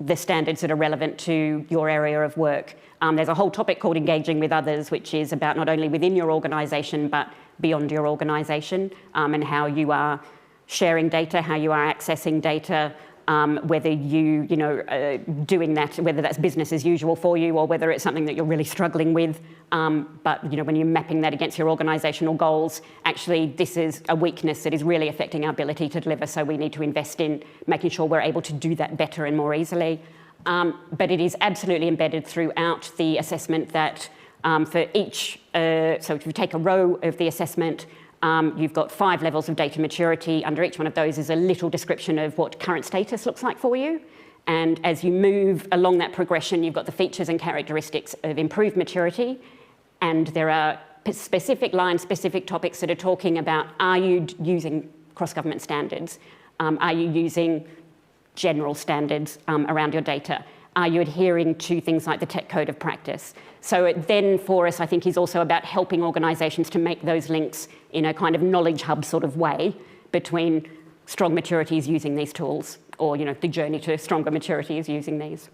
the standards that are relevant to your area of work? There's a whole topic called engaging with others, which is about not only within your organisation, but beyond your organisation, and how you are sharing data, how you are accessing data, whether doing that, whether that's business as usual for you or whether it's something that you're really struggling with. But when you're mapping that against your organisational goals, actually this is a weakness that is really affecting our ability to deliver. So we need to invest in making sure we're able to do that better and more easily. But it is absolutely embedded throughout the assessment that for each, so if you take a row of the assessment, you've got 5 levels of data maturity. Under each one of those is a little description of what current status looks like for you. And as you move along that progression, you've got the features and characteristics of improved maturity. And there are specific lines, specific topics that are talking about, are you using cross-government standards? Are you using general standards around your data? Are you adhering to things like the Tech Code of Practice? So it then for us, I think, is also about helping organisations to make those links in a kind of knowledge hub sort of way between strong maturity is using these tools or, the journey to stronger maturity is using these.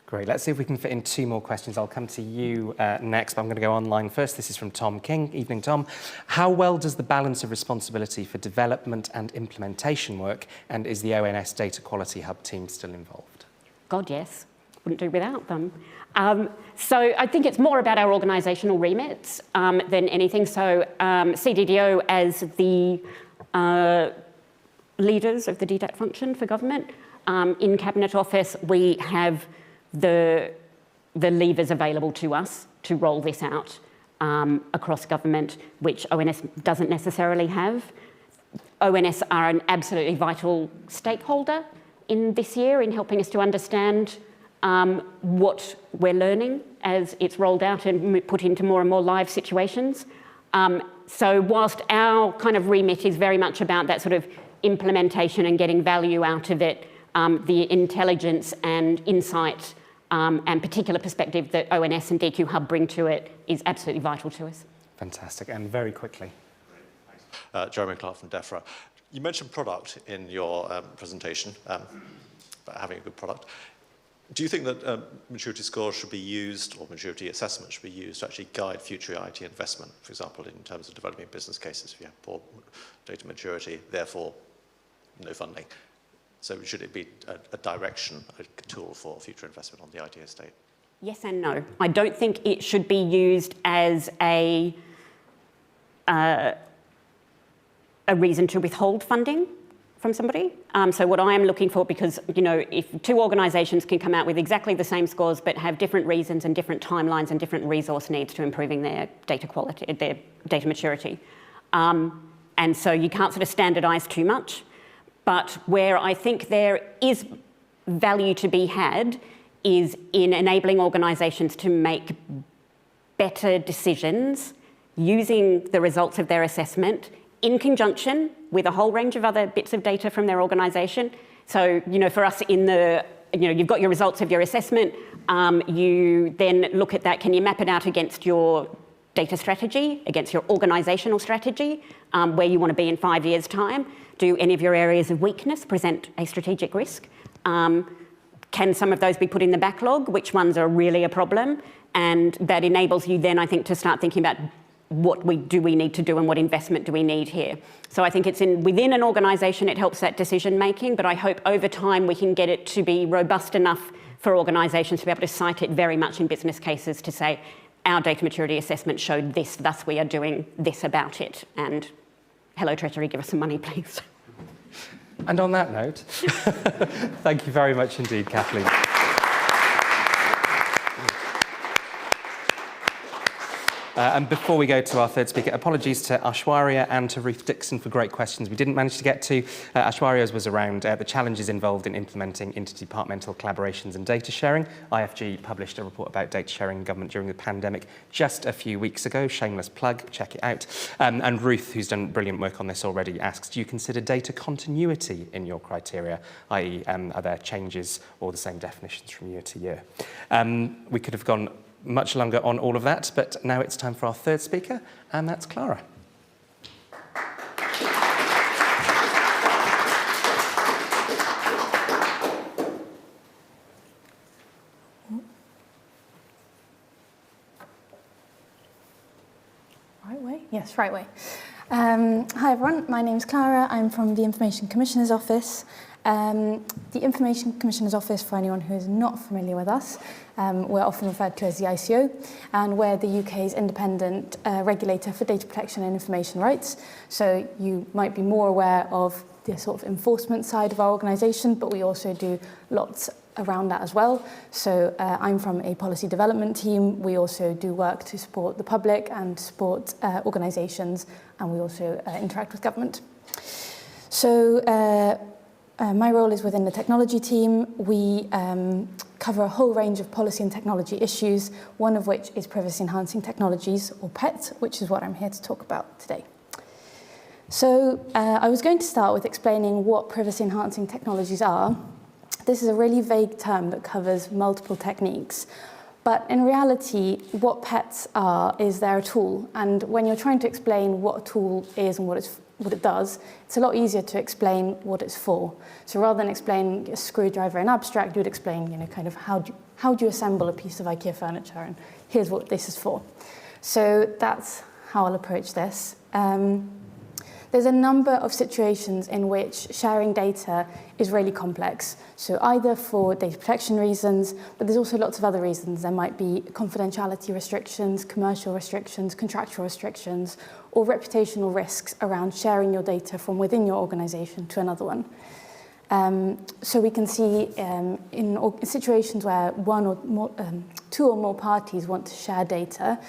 Great. Let's see if we can fit in 2 more questions. I'll come to you next, but I'm going to go online first. This is from Tom King. Evening, Tom. How well does the balance of responsibility for development and implementation work, and is the ONS Data Quality Hub team still involved? God, yes. wouldn't do without them. So I think it's more about our organisational remits than anything. So CDDO, as the leaders of the DDAT function for government, in Cabinet Office, we have the levers available to us to roll this out across government, which ONS doesn't necessarily have. ONS are an absolutely vital stakeholder in this year in helping us to understand what we're learning as it's rolled out and put into more and more live situations. So whilst our kind of remit is very much about that sort of implementation and getting value out of it, the intelligence and insight and particular perspective that ONS and DQ Hub bring to it is absolutely vital to us. Fantastic, and very quickly. Jeremy Clark from DEFRA. You mentioned product in your presentation, about having a good product. Do you think that maturity scores should be used, or maturity assessment should be used to actually guide future IT investment, for example, in terms of developing business cases? If you have poor data maturity, therefore no funding. So should it be a direction, a tool for future investment on the IT estate? Yes and no. I don't think it should be used as a reason to withhold funding from somebody. So what I am looking for, because if two organisations can come out with exactly the same scores but have different reasons and different timelines and different resource needs to improving their data quality, their data maturity, and so you can't sort of standardise too much. But where I think there is value to be had is in enabling organisations to make better decisions using the results of their assessment in conjunction with a whole range of other bits of data from their organisation. So, for us you've got your results of your assessment, you then look at that, can you map it out against your data strategy, against your organisational strategy, where you want to be in 5 years' time? Do any of your areas of weakness present a strategic risk? Can some of those be put in the backlog? Which ones are really a problem? And that enables you then, I think, to start thinking about what we need to do and what investment do we need here. So I think it's within an organisation, it helps that decision making, but I hope over time we can get it to be robust enough for organisations to be able to cite it very much in business cases to say, our data maturity assessment showed this, thus we are doing this about it. And hello, Treasury, give us some money, please. And on that note, thank you very much indeed, Kathleen. And before we go to our third speaker, apologies to Aishwarya and to Ruth Dixon for great questions we didn't manage to get to. Aishwarya's was around the challenges involved in implementing interdepartmental collaborations and data sharing. IFG published a report about data sharing in government during the pandemic just a few weeks ago. Shameless plug, check it out. And Ruth, who's done brilliant work on this already, asks, do you consider data continuity in your criteria, i.e. Are there changes or the same definitions from year to year? We could have gone much longer on all of that, but now it's time for our third speaker, and that's Clara. Right way? Yes, right way. Hi everyone, my name's Clara. I'm from the Information Commissioner's Office. The Information Commissioner's Office, for anyone who is not familiar with us, we're often referred to as the ICO, and we're the UK's independent regulator for data protection and information rights. So you might be more aware of the sort of enforcement side of our organisation, but we also do lots around that as well. So I'm from a policy development team. We also do work to support the public and support organisations, and we also interact with government. So my role is within the technology team. We cover a whole range of policy and technology issues, one of which is privacy enhancing technologies, or PET, which is what I'm here to talk about today. So I was going to start with explaining what privacy enhancing technologies are. This is a really vague term that covers multiple techniques. But in reality, what PETs are is they're a tool. And when you're trying to explain what a tool is and what it does, it's a lot easier to explain what it's for. So rather than explaining a screwdriver in abstract, you would explain, kind of how do you assemble a piece of IKEA furniture, and here's what this is for. So that's how I'll approach this. There's a number of situations in which sharing data is really complex. So either for data protection reasons, but there's also lots of other reasons. There might be confidentiality restrictions, commercial restrictions, contractual restrictions, or reputational risks around sharing your data from within your organization to another one. So we can see in situations where two or more parties want to share data,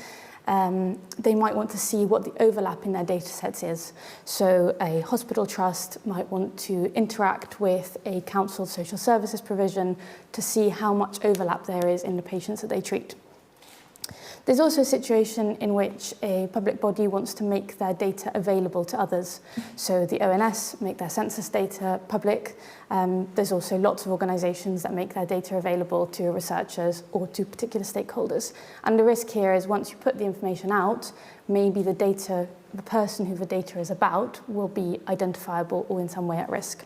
they might want to see what the overlap in their data sets is. So a hospital trust might want to interact with a council social services provision to see how much overlap there is in the patients that they treat. There's also a situation in which a public body wants to make their data available to others. So the ONS make their census data public. There's also lots of organisations that make their data available to researchers or to particular stakeholders. And the risk here is once you put the information out, maybe the person who the data is about will be identifiable or in some way at risk.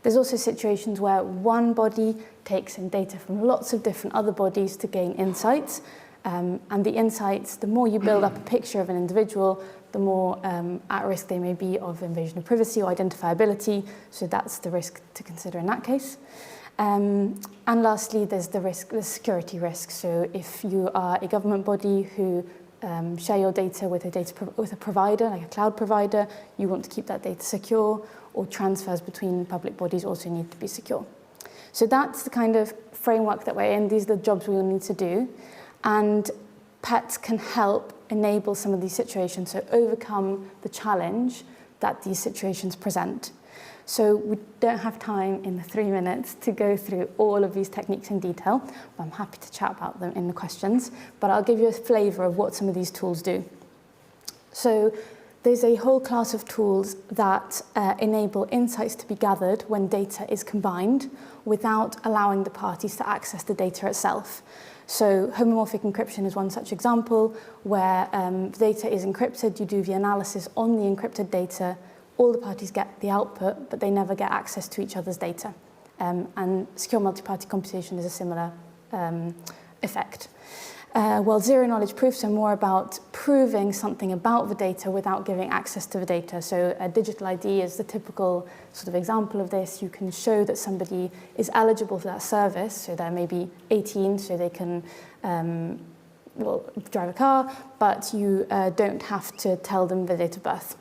There's also situations where one body takes in data from lots of different other bodies to gain insights. And the insights, the more you build up a picture of an individual, the more at risk they may be of invasion of privacy or identifiability. So that's the risk to consider in that case. And lastly, there's the security risk. So if you are a government body who share your data with a provider, like a cloud provider, you want to keep that data secure, or transfers between public bodies also need to be secure. So that's the kind of framework that we're in. These are the jobs we will need to do. And pets can help enable some of these situations, so overcome the challenge that these situations present. So we don't have time in the 3 minutes to go through all of these techniques in detail, but I'm happy to chat about them in the questions. But I'll give you a flavour of what some of these tools do. So there's a whole class of tools that enable insights to be gathered when data is combined without allowing the parties to access the data itself. So homomorphic encryption is one such example where data is encrypted, you do the analysis on the encrypted data, all the parties get the output, but they never get access to each other's data. And secure multi-party computation is a similar effect. Well, zero-knowledge proofs are more about proving something about the data without giving access to the data. So a digital ID is the typical sort of example of this. You can show that somebody is eligible for that service, so they're maybe 18, so they can drive a car, but you don't have to tell them the date of birth.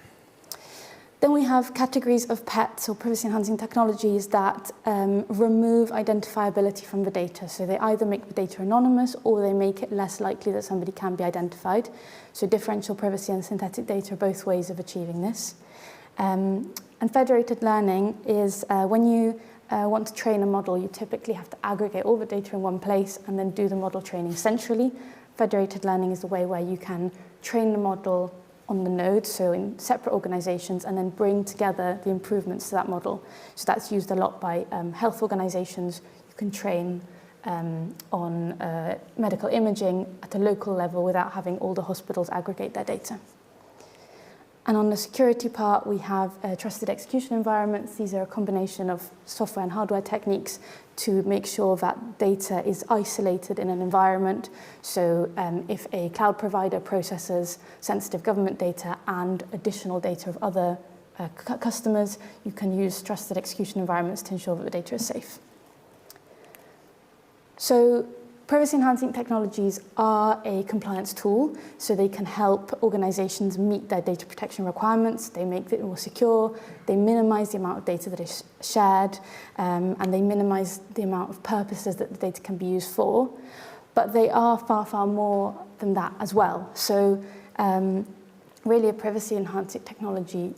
Then we have categories of pets or privacy-enhancing technologies that remove identifiability from the data. So they either make the data anonymous or they make it less likely that somebody can be identified. So differential privacy and synthetic data are both ways of achieving this. And federated learning is when you want to train a model, you typically have to aggregate all the data in one place and then do the model training centrally. Federated learning is the way where you can train the model on the node, so in separate organizations, and then bring together the improvements to that model. So that's used a lot by health organizations. You can train on medical imaging at a local level without having all the hospitals aggregate their data. And on the security part, we have trusted execution environments. These are a combination of software and hardware techniques to make sure that data is isolated in an environment. So if a cloud provider processes sensitive government data and additional data of other customers, you can use trusted execution environments to ensure that the data is safe. So privacy-enhancing technologies are a compliance tool, so they can help organizations meet their data protection requirements. They make it more secure, they minimize the amount of data that is shared, and they minimize the amount of purposes that the data can be used for. But they are far, far more than that as well. So really a privacy-enhancing technology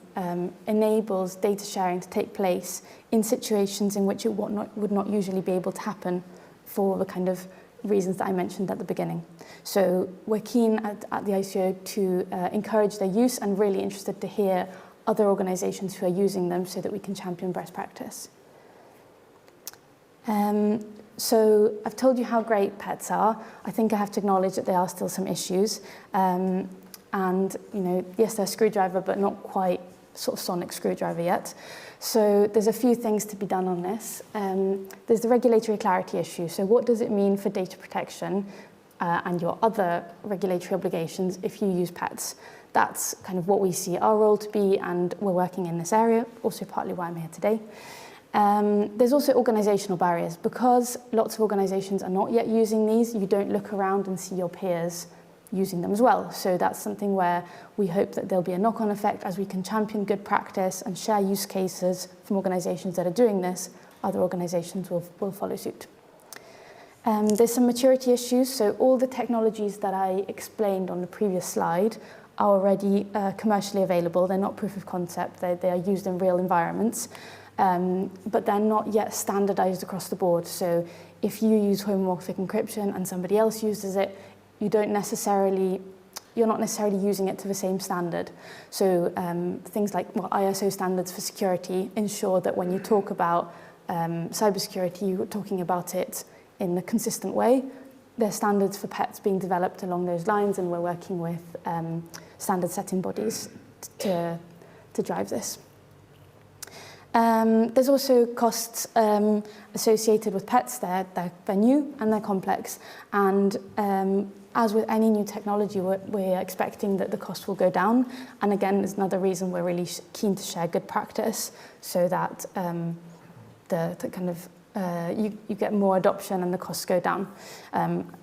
enables data sharing to take place in situations in which it would not usually be able to happen for the kind of reasons that I mentioned at the beginning. So we're keen at the ICO to encourage their use and really interested to hear other organizations who are using them so that we can champion best practice. So I've told you how great pets are. I think I have to acknowledge that there are still some issues. And yes, they're a screwdriver, but not quite sort of sonic screwdriver yet. So there's a few things to be done on this. There's the regulatory clarity issue. So what does it mean for data protection and your other regulatory obligations if you use pets? that's kind of what we see our role to be, and we're working in this area, also partly why I'm here today. There's also organisational barriers. Because lots of organisations are not yet using these, you don't look around and see your peers using them as well. So that's something where we hope that there'll be a knock-on effect as we can champion good practice and share use cases from organisations that are doing this. Other organisations will follow suit. There's some maturity issues. So all the technologies that I explained on the previous slide are already commercially available. They're not proof of concept. They are used in real environments. But they're not yet standardized across the board. So if you use homomorphic encryption and somebody else uses it, you're not necessarily using it to the same standard. So things like ISO standards for security ensure that when you talk about cybersecurity, you're talking about it in a consistent way. There's standards for pets being developed along those lines, and we're working with standard setting bodies to drive this. There's also costs associated with pets. They're new and they're complex. And as with any new technology, we're expecting that the cost will go down. And again, there's another reason we're really keen to share good practice so that you get more adoption and the costs go down.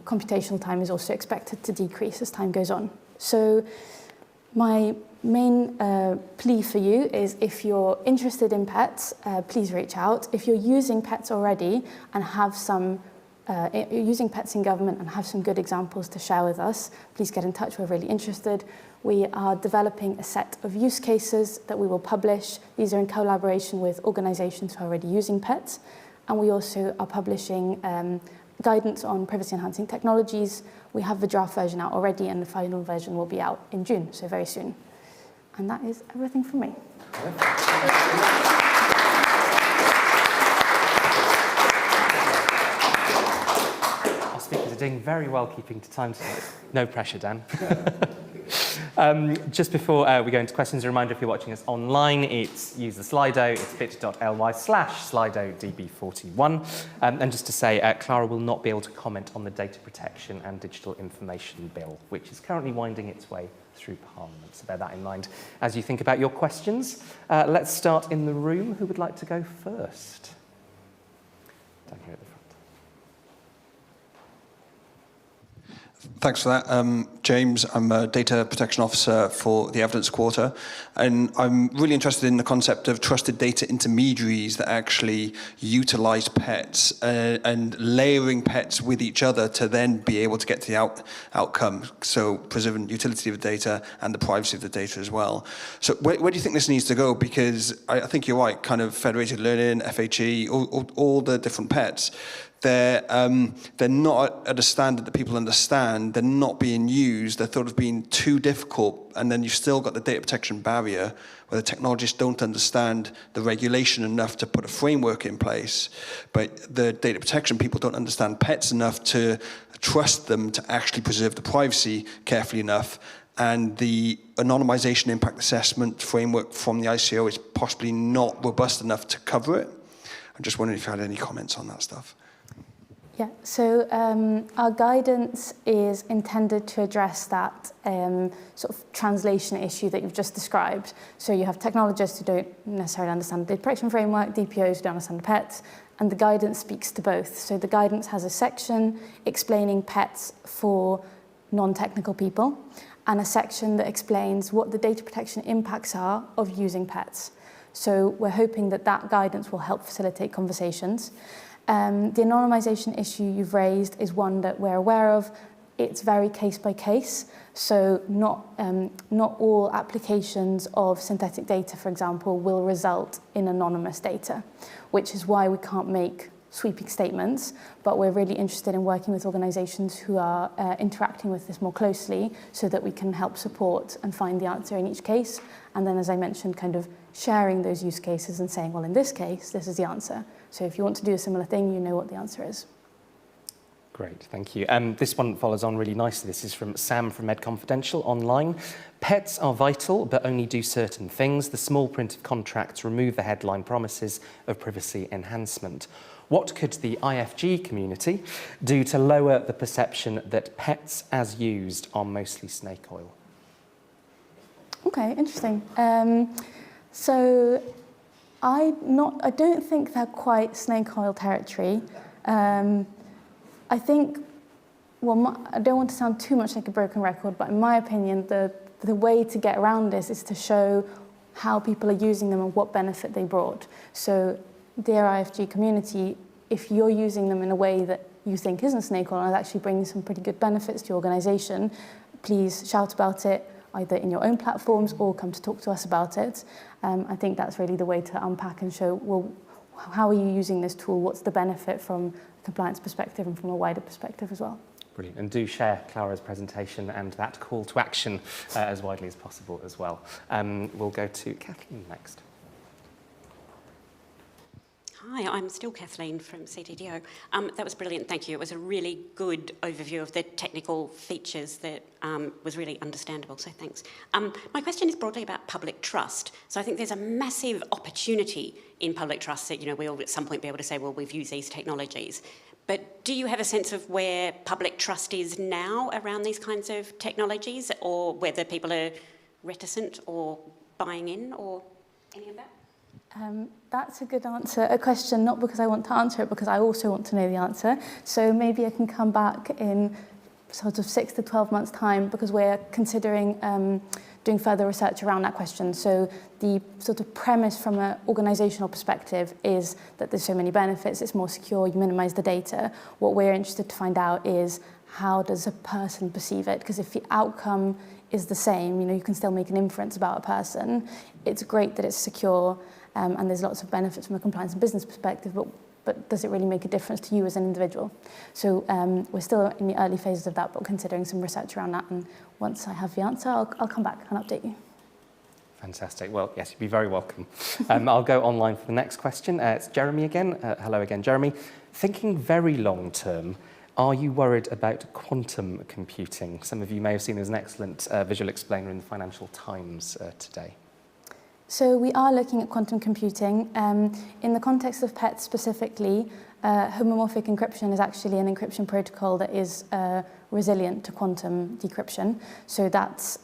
Computational time is also expected to decrease as time goes on. So my main plea for you is, if you're interested in pets, please reach out. If you're using pets already and have some, you're using pets in government and have some good examples to share with us, please get in touch. We're really interested. We are developing a set of use cases that we will publish. These are in collaboration with organisations who are already using pets. And we also are publishing guidance on privacy-enhancing technologies. We have the draft version out already, and the final version will be out in June, so very soon. And that is everything from me. Our speakers are doing very well keeping to time tonight. No pressure, Dan. Just before we go into questions, a reminder, if you're watching us online, use the Slido. It's bit.ly/SlidoDB41. And just to say, Clara will not be able to comment on the Data Protection and Digital Information Bill, which is currently winding its way through Parliament. So bear that in mind as you think about your questions. Let's start in the room. Who would like to go first? Down here at the front. Thanks for that. James, I'm a data protection officer for the Evidence Quarter, and I'm really interested in the concept of trusted data intermediaries that actually utilize pets and layering pets with each other to then be able to get to the outcome, so preserving utility of the data and the privacy of the data as well. So where do you think this needs to go? Because I think you're right, kind of federated learning, FHE, all the different pets. They're not at a standard that people understand. They're not being used. They're thought of being too difficult. And then you've still got the data protection barrier where the technologists don't understand the regulation enough to put a framework in place. But the data protection people don't understand pets enough to trust them to actually preserve the privacy carefully enough. And the anonymization impact assessment framework from the ICO is possibly not robust enough to cover it. I'm just wondering if you had any comments on that stuff. Yeah, so our guidance is intended to address that sort of translation issue that you've just described. So you have technologists who don't necessarily understand the data protection framework, DPOs who don't understand the pets, and the guidance speaks to both. So the guidance has a section explaining pets for non-technical people, and a section that explains what the data protection impacts are of using pets. So we're hoping that that guidance will help facilitate conversations. The anonymization issue you've raised is one that we're aware of. It's very case by case. So not all applications of synthetic data, for example, will result in anonymous data, which is why we can't make sweeping statements. But we're really interested in working with organizations who are interacting with this more closely so that we can help support and find the answer in each case. And then, as I mentioned, kind of sharing those use cases and saying, well, in this case, this is the answer. So if you want to do a similar thing, you know what the answer is. Great, thank you. This one follows on really nicely. This is from Sam from Med Confidential online. Pets are vital, but only do certain things. The small print of contracts remove the headline promises of privacy enhancement. What could the IFG community do to lower the perception that pets as used are mostly snake oil? Okay, interesting. So I don't think they're quite snake oil territory. I think, well, I don't want to sound too much like a broken record, but in my opinion, the way to get around this is to show how people are using them and what benefit they brought. So, dear IFG community, if you're using them in a way that you think isn't snake oil and actually bringing some pretty good benefits to your organisation, please shout about it, either in your own platforms or come to talk to us about it. I think that's really the way to unpack and show, well, how are you using this tool? What's the benefit from a compliance perspective and from a wider perspective as well? Brilliant. And do share Clara's presentation and that call to action as widely as possible as well. We'll go to Kathleen next. Hi, I'm still Kathleen from CTDO. That was brilliant, thank you. It was a really good overview of the technical features that was really understandable, so thanks. My question is broadly about public trust. So I think there's a massive opportunity in public trust that, we'll at some point be able to say, well, we've used these technologies. But do you have a sense of where public trust is now around these kinds of technologies, or whether people are reticent or buying in, or any of that? That's a good answer. A question, not because I want to answer it, because I also want to know the answer. So maybe I can come back in sort of 6 to 12 months' time, because we're considering doing further research around that question. So the sort of premise from an organisational perspective is that there's so many benefits, it's more secure, you minimise the data. What we're interested to find out is, how does a person perceive it? Because if the outcome is the same, you can still make an inference about a person. It's great that it's secure, and there's lots of benefits from a compliance and business perspective, but does it really make a difference to you as an individual? So we're still in the early phases of that, but considering some research around that, and once I have the answer, I'll come back and update you. Fantastic. Well, yes, you'd be very welcome. I'll go online for the next question. It's Jeremy again. Hello again, Jeremy. Thinking very long term, are you worried about quantum computing? Some of you may have seen as an excellent visual explainer in the Financial Times today. So we are looking at quantum computing. In the context of PET specifically, homomorphic encryption is actually an encryption protocol that is resilient to quantum decryption. So that's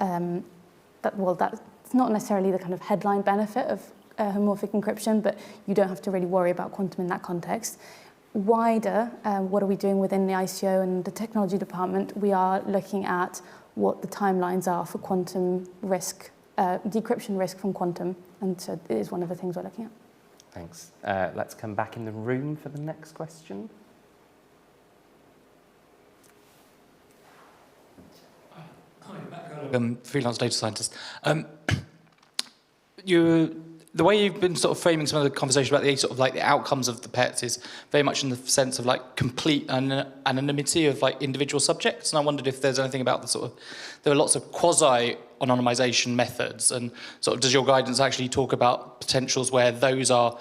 not necessarily the kind of headline benefit of homomorphic encryption, but you don't have to really worry about quantum in that context. Wider, what are we doing within the ICO and the technology department? We are looking at what the timelines are for quantum risk, decryption risk from quantum, and so it is one of the things we're looking at. Thanks. Let's come back in the room for the next question. Hi, freelance data scientist. The way you've been sort of framing some of the conversation about the sort of like the outcomes of the PETs is very much in the sense of like complete anonymity of like individual subjects. And I wondered if there's anything about the sort of, there are lots of quasi-anonymization methods, and sort of does your guidance actually talk about potentials where those are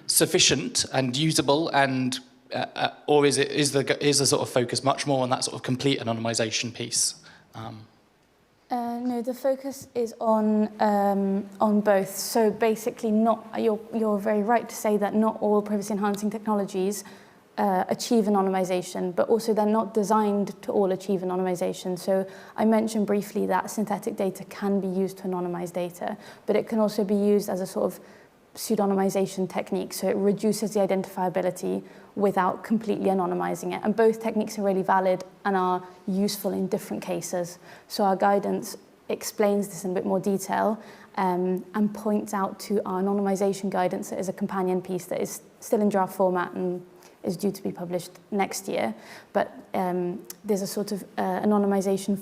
sufficient and usable, and or is the sort of focus much more on that sort of complete anonymization piece? No, the focus is on both. So basically, you're very right to say that not all privacy-enhancing technologies achieve anonymization, but also they're not designed to all achieve anonymization. So I mentioned briefly that synthetic data can be used to anonymize data, but it can also be used as a sort of pseudonymization technique. So it reduces the identifiability without completely anonymizing it. And both techniques are really valid and are useful in different cases. So our guidance explains this in a bit more detail and points out to our anonymization guidance that is a companion piece that is still in draft format and is due to be published next year. But there's a sort of anonymization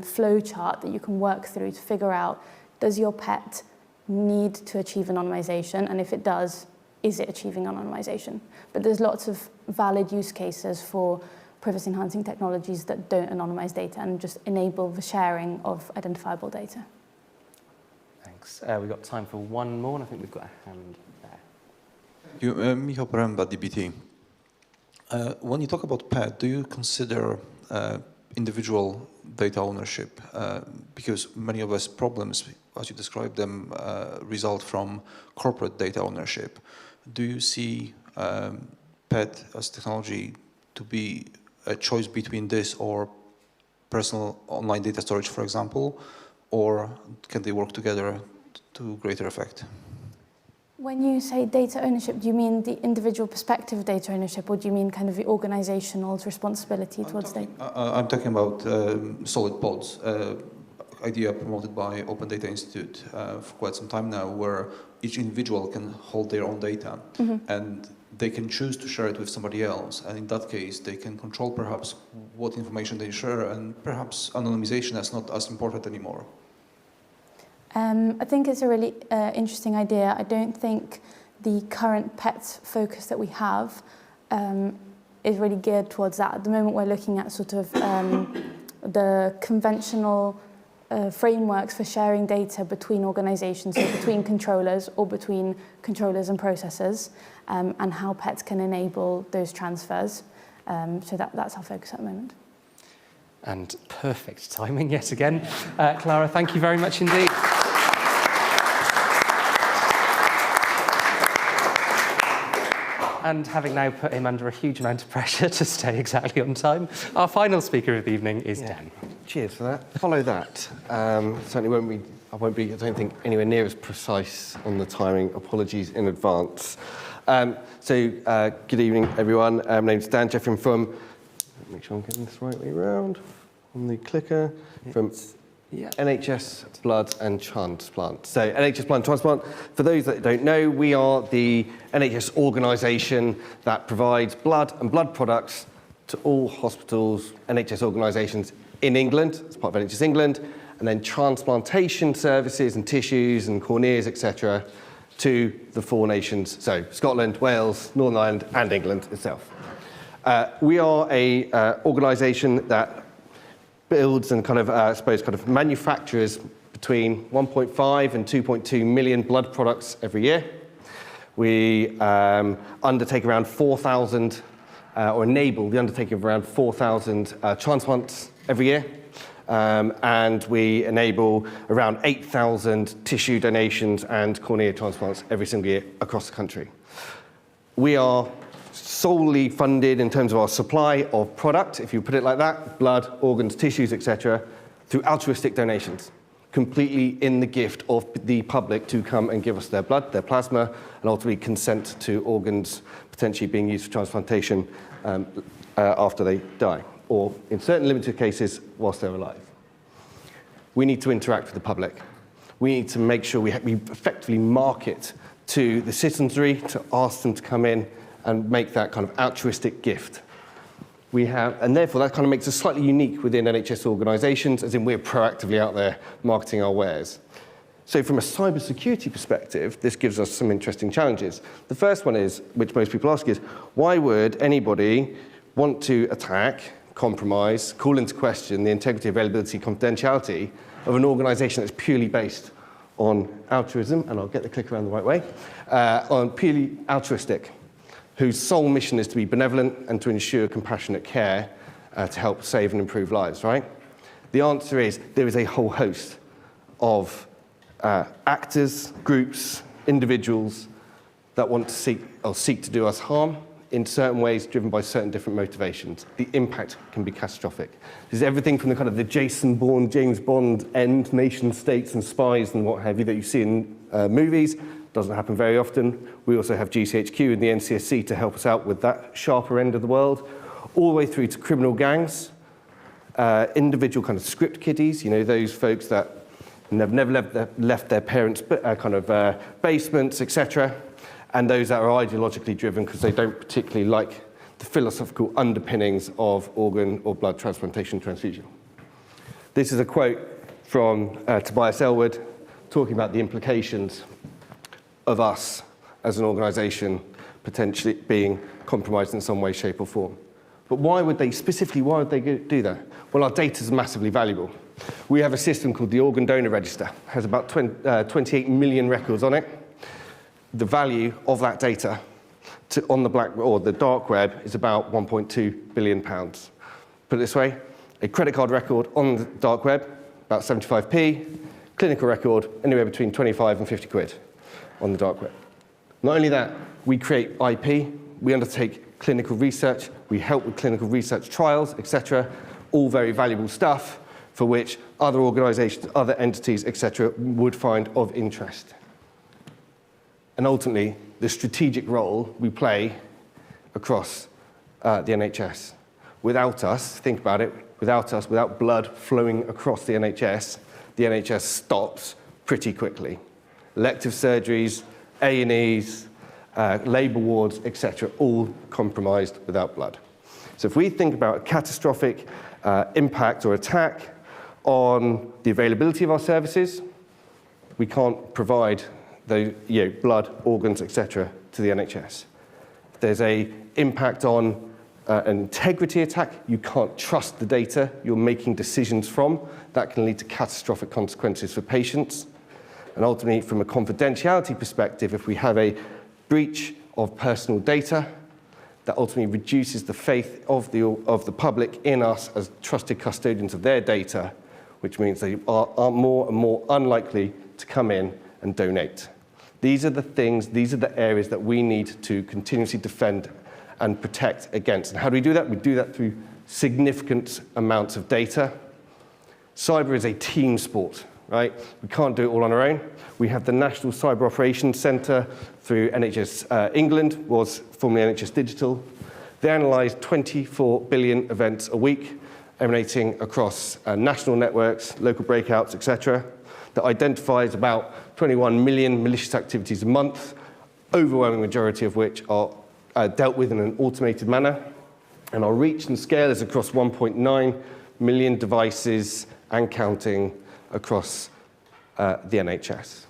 flow chart that you can work through to figure out, does your PET need to achieve anonymization? And if it does, is it achieving anonymization? But there's lots of valid use cases for privacy-enhancing technologies that don't anonymize data and just enable the sharing of identifiable data. Thanks. We've got time for one more, and I think we've got a hand there. Thank you. Michał Poręba, DBT. When you talk about PET, do you consider individual data ownership? Because many of us problems, as you describe them, result from corporate data ownership. Do you see PET as technology to be a choice between this or personal online data storage, for example? or can they work together to greater effect? When you say data ownership, do you mean the individual perspective of data ownership, or do you mean kind of the organizational responsibility towards data? I'm talking about solid pods, idea promoted by Open Data Institute for quite some time now, where each individual can hold their own data, and they can choose to share it with somebody else, and in that case they can control perhaps what information they share, and perhaps anonymization is not as important anymore. I think it's a really interesting idea. I don't think the current pets focus that we have is really geared towards that. At the moment we're looking at sort of the conventional frameworks for sharing data between organisations, so between controllers or between controllers and processors, and how pets can enable those transfers. So that's our focus at the moment. And perfect timing yet again. Clara, thank you very much indeed. And having now put him under a huge amount of pressure to stay exactly on time, our final speaker of the evening is Dan. Cheers for that. Follow that. Certainly I don't think, anywhere near as precise on the timing. Apologies in advance. Good evening, everyone. My name's Dan Jeffrey from, make sure I'm getting this right way around, on the clicker, from NHS Blood and Transplant. So NHS Blood and Transplant, for those that don't know, we are the NHS organisation that provides blood and blood products to all hospitals, NHS organisations in England, as part of NHS England, and then transplantation services and tissues and corneas, etc., to the 4 nations, so Scotland, Wales, Northern Ireland, and England itself. We are a organisation that builds and manufactures between 1.5 and 2.2 million blood products every year. We undertake around 4,000, or enable the undertaking of around 4,000 transplants every year. And we enable around 8,000 tissue donations and cornea transplants every single year across the country. We are solely funded in terms of our supply of product, if you put it like that, blood, organs, tissues, etc., through altruistic donations, completely in the gift of the public to come and give us their blood, their plasma, and ultimately consent to organs potentially being used for transplantation after they die, or in certain limited cases, whilst they're alive. We need to interact with the public. We need to make sure we effectively market to the citizenry to ask them to come in and make that kind of altruistic gift. And therefore that kind of makes us slightly unique within NHS organisations, as in we're proactively out there marketing our wares. So from a cybersecurity perspective, this gives us some interesting challenges. The first one is, which most people ask is, why would anybody want to attack, compromise, call into question the integrity, availability, confidentiality of an organisation that's purely based on altruism, and I'll get the clicker around the right way, on purely altruistic, whose sole mission is to be benevolent and to ensure compassionate care to help save and improve lives, right? The answer is there is a whole host of actors, groups, individuals that want to seek to do us harm in certain ways, driven by certain different motivations. The impact can be catastrophic. There's everything from the kind of the Jason Bourne, James Bond end, nation states and spies and what have you that you see in movies. Doesn't happen very often. We also have GCHQ and the NCSC to help us out with that sharper end of the world, all the way through to criminal gangs, individual kind of script kiddies, you know, those folks that never left their parents' basements, etc., and those that are ideologically driven because they don't particularly like the philosophical underpinnings of organ or blood transplantation transfusion. This is a quote from Tobias Ellwood talking about the implications of us as an organisation potentially being compromised in some way, shape or form. But why would they do that? Well, our data is massively valuable. We have a system called the Organ Donor Register. It has about 28 million records on it. The value of that data on the dark web is about £1.2 billion. Put it this way, a credit card record on the dark web, about 75p, clinical record, anywhere between 25 and 50 quid on the dark web. Not only that, we create IP, we undertake clinical research, we help with clinical research trials, etc., all very valuable stuff, for which other organisations, other entities, etc., would find of interest. And ultimately, the strategic role we play across the NHS. Without us, think about it, without us, without blood flowing across the NHS stops pretty quickly. Elective surgeries, A&Es, labour wards, etc., all compromised without blood. So if we think about a catastrophic impact or attack on the availability of our services, we can't provide the blood, organs, etc., to the NHS. If there's an impact on an integrity attack, you can't trust the data you're making decisions from. That can lead to catastrophic consequences for patients. And ultimately, from a confidentiality perspective, if we have a breach of personal data, that ultimately reduces the faith of the public in us as trusted custodians of their data, which means they are more and more unlikely to come in and donate. These are the things, these are the areas that we need to continuously defend and protect against. And how do we do that? We do that through significant amounts of data. Cyber is a team sport, right? We can't do it all on our own. We have the National Cyber Operations Centre through NHS England, was formerly NHS Digital. They analyse 24 billion events a week, emanating across national networks, local breakouts, etc., that identifies about 21 million malicious activities a month, overwhelming majority of which are dealt with in an automated manner. And our reach and scale is across 1.9 million devices and counting across the NHS.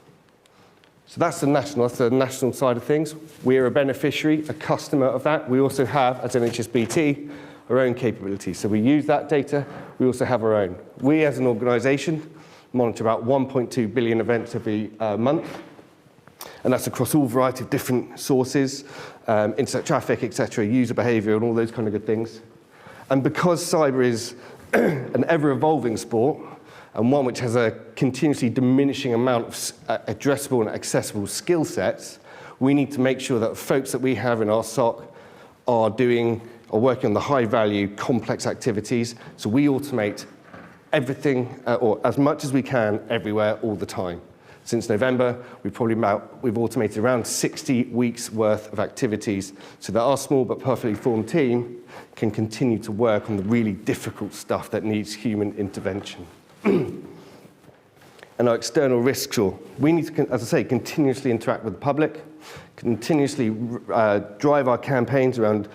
So that's the national side of things. We're a beneficiary, a customer of that. We also have, as NHSBT, our own capabilities. So we use that data, we also have our own. We as an organisation monitor about 1.2 billion events every month, and that's across all variety of different sources, internet traffic, etc., user behaviour, and all those kind of good things. And because cyber is an ever-evolving sport, and one which has a continuously diminishing amount of addressable and accessible skill sets, we need to make sure that the folks that we have in our SOC are working on the high-value, complex activities, so we automate everything, or as much as we can, everywhere, all the time. Since November, we've automated around 60 weeks' worth of activities so that our small but perfectly formed team can continue to work on the really difficult stuff that needs human intervention. And our external risk score. We need to, as I say, continuously interact with the public, continuously drive our campaigns around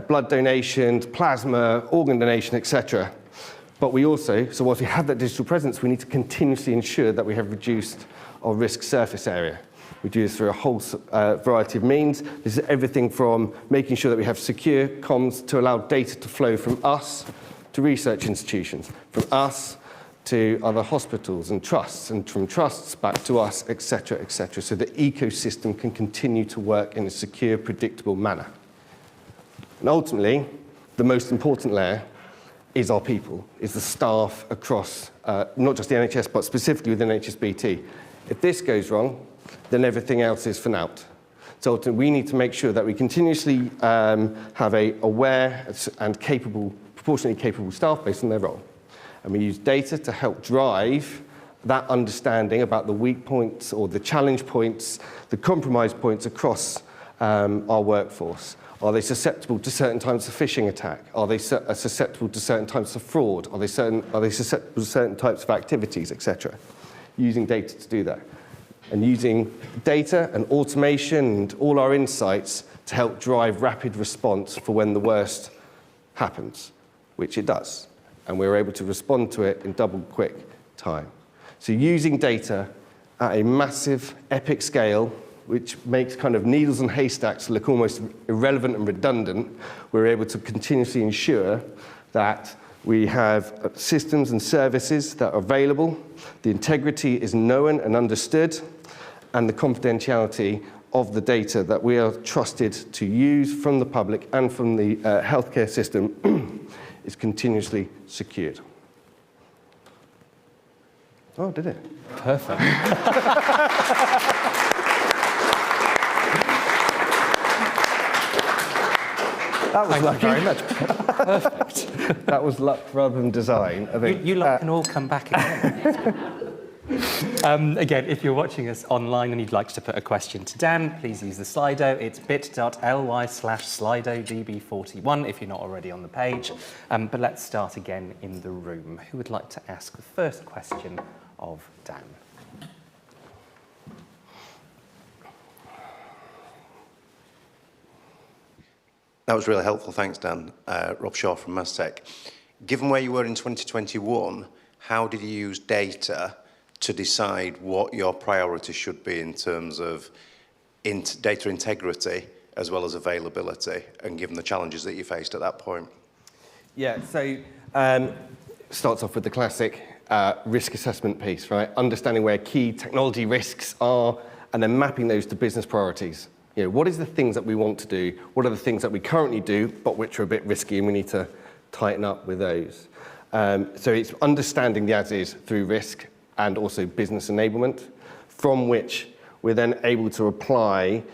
blood donations, plasma, organ donation, etc. But we also, so whilst we have that digital presence, we need to continuously ensure that we have reduced our risk surface area. We do this through a whole variety of means. This is everything from making sure that we have secure comms to allow data to flow from us to research institutions, from us to other hospitals and trusts, and from trusts back to us, etc., etc., so the ecosystem can continue to work in a secure, predictable manner. And ultimately, the most important layer is our people, is the staff across, not just the NHS, but specifically within HSBT. If this goes wrong, then everything else is for naught. So ultimately, we need to make sure that we continuously have a aware and capable, proportionately capable staff based on their role. And we use data to help drive that understanding about the weak points or the challenge points, the compromise points across our workforce. Are they susceptible to certain types of phishing attack? Are they susceptible to certain types of fraud? Are they susceptible to certain types of activities, etc.? Using data to do that. And using data and automation and all our insights to help drive rapid response for when the worst happens, which it does. And we're able to respond to it in double quick time. So using data at a massive, epic scale, which makes kind of needles and haystacks look almost irrelevant and redundant, we're able to continuously ensure that we have systems and services that are available, the integrity is known and understood, and the confidentiality of the data that we are trusted to use from the public and from the healthcare system is continuously secured. Oh, did it? Perfect. That was Thank lucky. you very much. Perfect. That was luck rather than design, I think. You lot can all come back again. Again, if you're watching us online and you'd like to put a question to Dan, please use the Slido. It's bit.ly/SlidoDB41 if you're not already on the page. But let's start again in the room. Who would like to ask the first question of Dan? That was really helpful. Thanks, Dan. Rob Shaw from Mastech. Given where you were in 2021, how did you use data to decide what your priority should be in terms of data integrity as well as availability, and given the challenges that you faced at that point? Yeah, so starts off with the classic risk assessment piece, right? Understanding where key technology risks are and then mapping those to business priorities. You know, what is the things that we want to do? What are the things that we currently do, but which are a bit risky, and we need to tighten up with those? So it's understanding the as-is through risk and also business enablement, from which we're then able to apply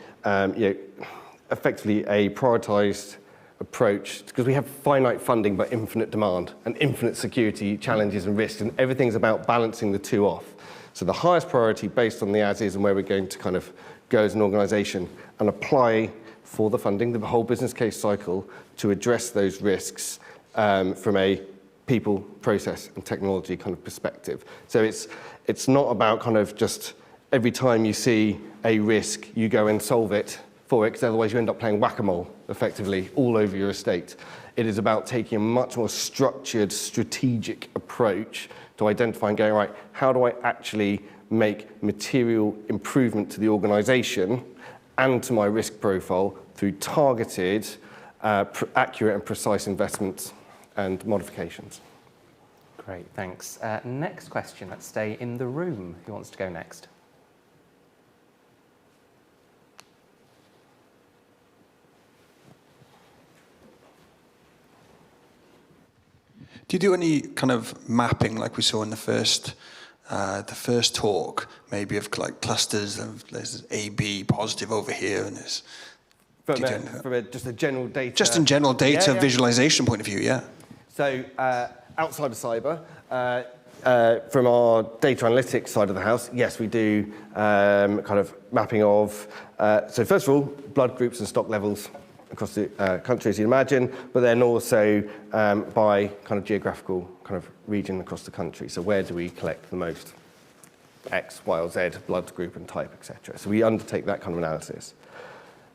effectively a prioritised approach, because we have finite funding but infinite demand and infinite security challenges and risks, and everything's about balancing the two off. So the highest priority based on the as-is and where we're going to kind of go as an organisation and apply for the funding, the whole business case cycle, to address those risks from a people, process and technology kind of perspective. So it's not about kind of just every time you see a risk, you go and solve it for it, because otherwise you end up playing whack-a-mole effectively all over your estate. It is about taking a much more structured, strategic approach to identify and going, right, how do I actually make material improvement to the organisation and to my risk profile through targeted, accurate and precise investments and modifications. Great, thanks. Next question, let's stay in the room. Who wants to go next? Do you do any kind of mapping like we saw in the first talk, maybe of like clusters of there's A, B, positive over here, and there's... From just a general data... Just in general data visualization point of view, yeah. So outside of cyber, from our data analytics side of the house, yes, we do kind of mapping of... so first of all, blood groups and stock levels across the country, as you'd imagine, but then also by kind of geographical kind of region across the country. So where do we collect the most? X, Y, or Z, blood group and type, etc. So we undertake that kind of analysis.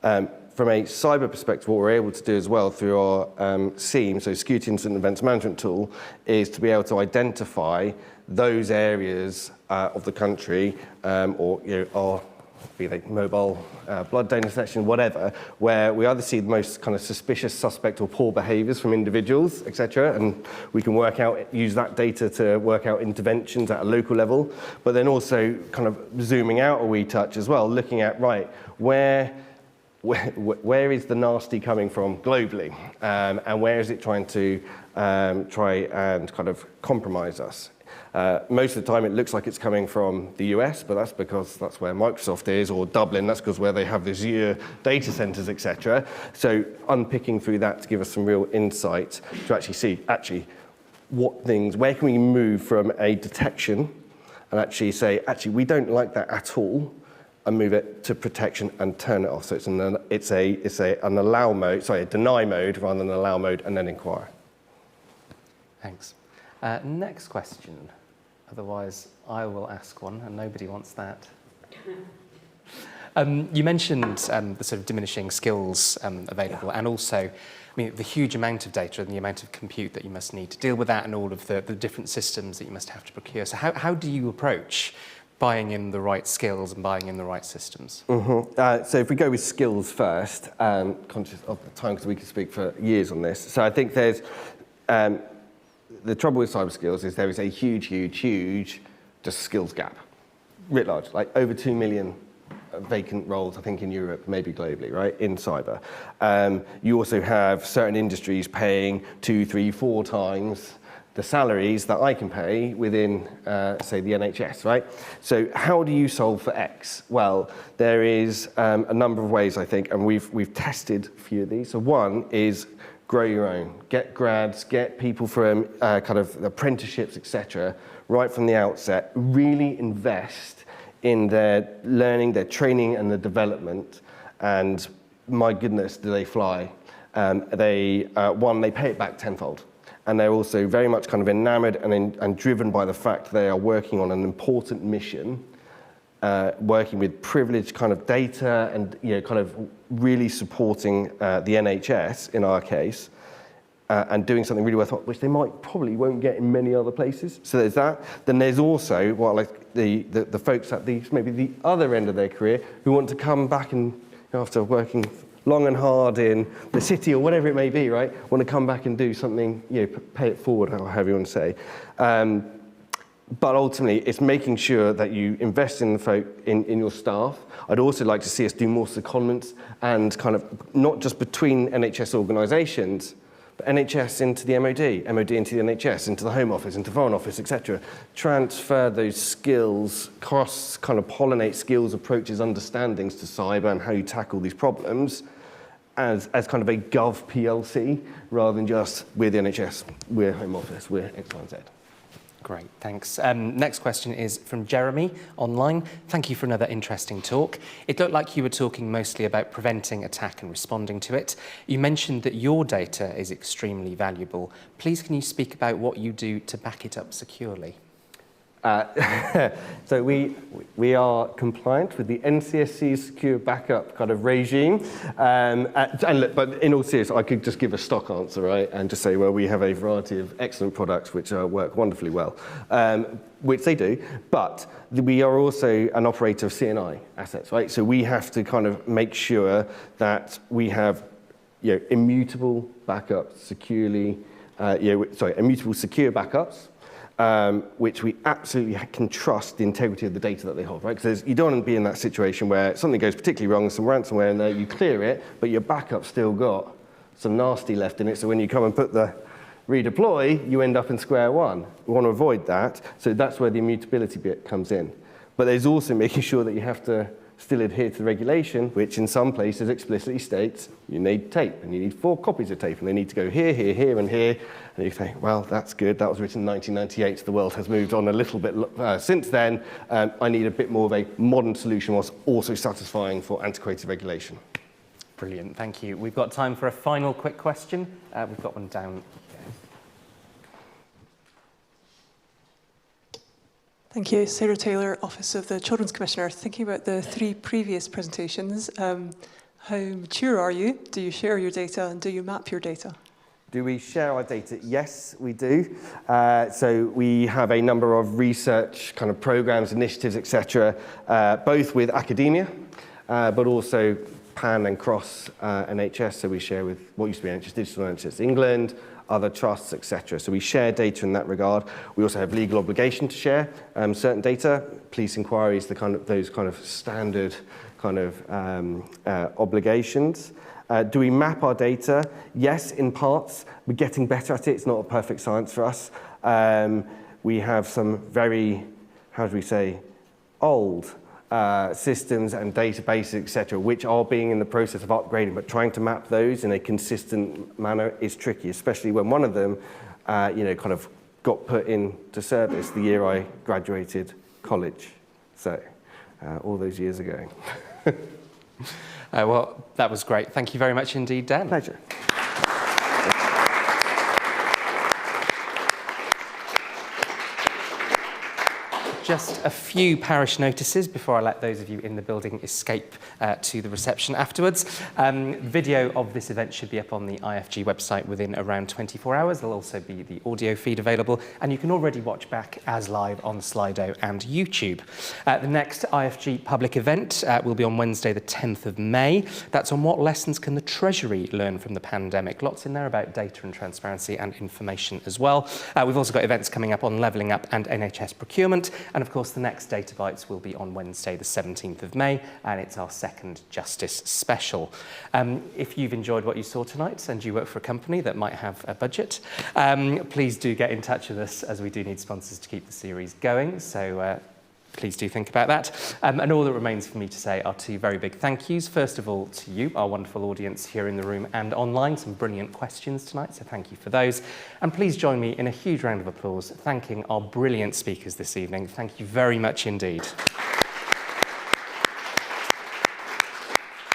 From a cyber perspective, what we're able to do as well through our SIEM, so Security Incident Events Management tool, is to be able to identify those areas of the country, or our be they mobile blood donor section, whatever, where we either see the most kind of suspicious, suspect or poor behaviours from individuals, etc., and we can use that data to work out interventions at a local level, but then also kind of zooming out a wee touch as well, looking at, right, where is the nasty coming from globally, and where is it trying to try and kind of compromise us? Most of the time it looks like it's coming from the US, but that's because that's where Microsoft is, or Dublin, that's because where they have the Azure data centers, etc. So unpicking through that to give us some real insight to actually see, where can we move from a detection and actually say, we don't like that at all, and move it to protection and turn it off. So it's an allow mode, a deny mode rather than an allow mode, and then inquire. Thanks. Next question. Otherwise, I will ask one, and nobody wants that. You mentioned the sort of diminishing skills available, and also, the huge amount of data and the amount of compute that you must need to deal with that, and all of the different systems that you must have to procure. So how do you approach buying in the right skills and buying in the right systems? So if we go with skills first, conscious of the time because we could speak for years on this. So I think there's... the trouble with cyber skills is there is a huge just skills gap, writ large, like over 2 million vacant roles, I think, in Europe, maybe globally, right, in cyber. You also have certain industries paying 2, 3, 4 times the salaries that I can pay within, say, the NHS, right? So how do you solve for X? Well, there is a number of ways, I think, and we've tested a few of these. So one is grow your own. Get grads, get people from kind of apprenticeships, etc., right from the outset. Really invest in their learning, their training, and their development. And my goodness, do they fly. They pay it back tenfold. And they're also very much kind of enamored and driven by the fact they are working on an important mission, working with privileged kind of data and kind of really supporting the NHS in our case, and doing something really worthwhile, which they probably won't get in many other places. So there's that. Then there's also the folks at maybe the other end of their career who want to come back and after working long and hard in the city or whatever it may be, right? Want to come back and do something, pay it forward, or however you want to say. But ultimately, it's making sure that you invest in the folk, in your staff. I'd also like to see us do more secondments and kind of not just between NHS organisations, but NHS into the MOD, MOD into the NHS, into the Home Office, into Foreign Office, etc. Transfer those skills, kind of pollinate skills, approaches, understandings to cyber and how you tackle these problems as kind of a Gov PLC, rather than just, we're the NHS, we're Home Office, we're X, Y, and Z. Great, thanks. Next question is from Jeremy online. Thank you for another interesting talk. It looked like you were talking mostly about preventing attack and responding to it. You mentioned that your data is extremely valuable. Please can you speak about what you do to back it up securely? So we are compliant with the NCSC's secure backup kind of regime. And look, but in all seriousness, I could just give a stock answer, right? And just say, well, we have a variety of excellent products which work wonderfully well, which they do. But we are also an operator of CNI assets, right? So we have to kind of make sure that we have immutable backups securely, immutable secure backups. Which we absolutely can trust the integrity of the data that they hold, right? Because you don't want to be in that situation where something goes particularly wrong, some ransomware in there, you clear it, but your backup's still got some nasty left in it, so when you come and put the redeploy, you end up in square one. We want to avoid that, so that's where the immutability bit comes in. But there's also making sure that you have to still adhere to the regulation, which in some places explicitly states you need tape, and you need 4 copies of tape, and they need to go here, here, here, and here. And you think, well, that's good. That was written in 1998. The world has moved on a little bit since then. I need a bit more of a modern solution whilst also satisfying for antiquated regulation. Brilliant, thank you. We've got time for a final quick question. We've got one down. Thank you. Sarah Taylor, Office of the Children's Commissioner. Thinking about the 3 previous presentations, how mature are you? Do you share your data and do you map your data? Do we share our data? Yes, we do. So we have a number of research kind of programs, initiatives, etc., both with academia, but also pan and cross NHS. So we share with what used to be NHS Digital, NHS England, other trusts, etc. So we share data in that regard. We also have legal obligation to share certain data, police inquiries, those kind of standard kind of obligations. Do we map our data? Yes, in parts. We're getting better at it. It's not a perfect science for us. We have some very, how do we say, old systems and databases, etc., which are being in the process of upgrading, but trying to map those in a consistent manner is tricky, especially when one of them, kind of got put into service the year I graduated college. So, all those years ago. Well, that was great. Thank you very much indeed, Dan. Pleasure. Just a few parish notices before I let those of you in the building escape to the reception afterwards. Video of this event should be up on the IFG website within around 24 hours. There'll also be the audio feed available, and you can already watch back as live on Slido and YouTube. The next IFG public event will be on Wednesday, the 10th of May. That's on what lessons can the Treasury learn from the pandemic. Lots in there about data and transparency and information as well. We've also got events coming up on levelling up and NHS procurement, And of course, the next Data Bites will be on Wednesday, the 17th of May, and it's our second Justice special. If you've enjoyed what you saw tonight and you work for a company that might have a budget, please do get in touch with us, as we do need sponsors to keep the series going. So please do think about that. And all that remains for me to say are two very big thank yous. First of all, to you, our wonderful audience here in the room and online. Some brilliant questions tonight, so thank you for those. And please join me in a huge round of applause thanking our brilliant speakers this evening. Thank you very much indeed.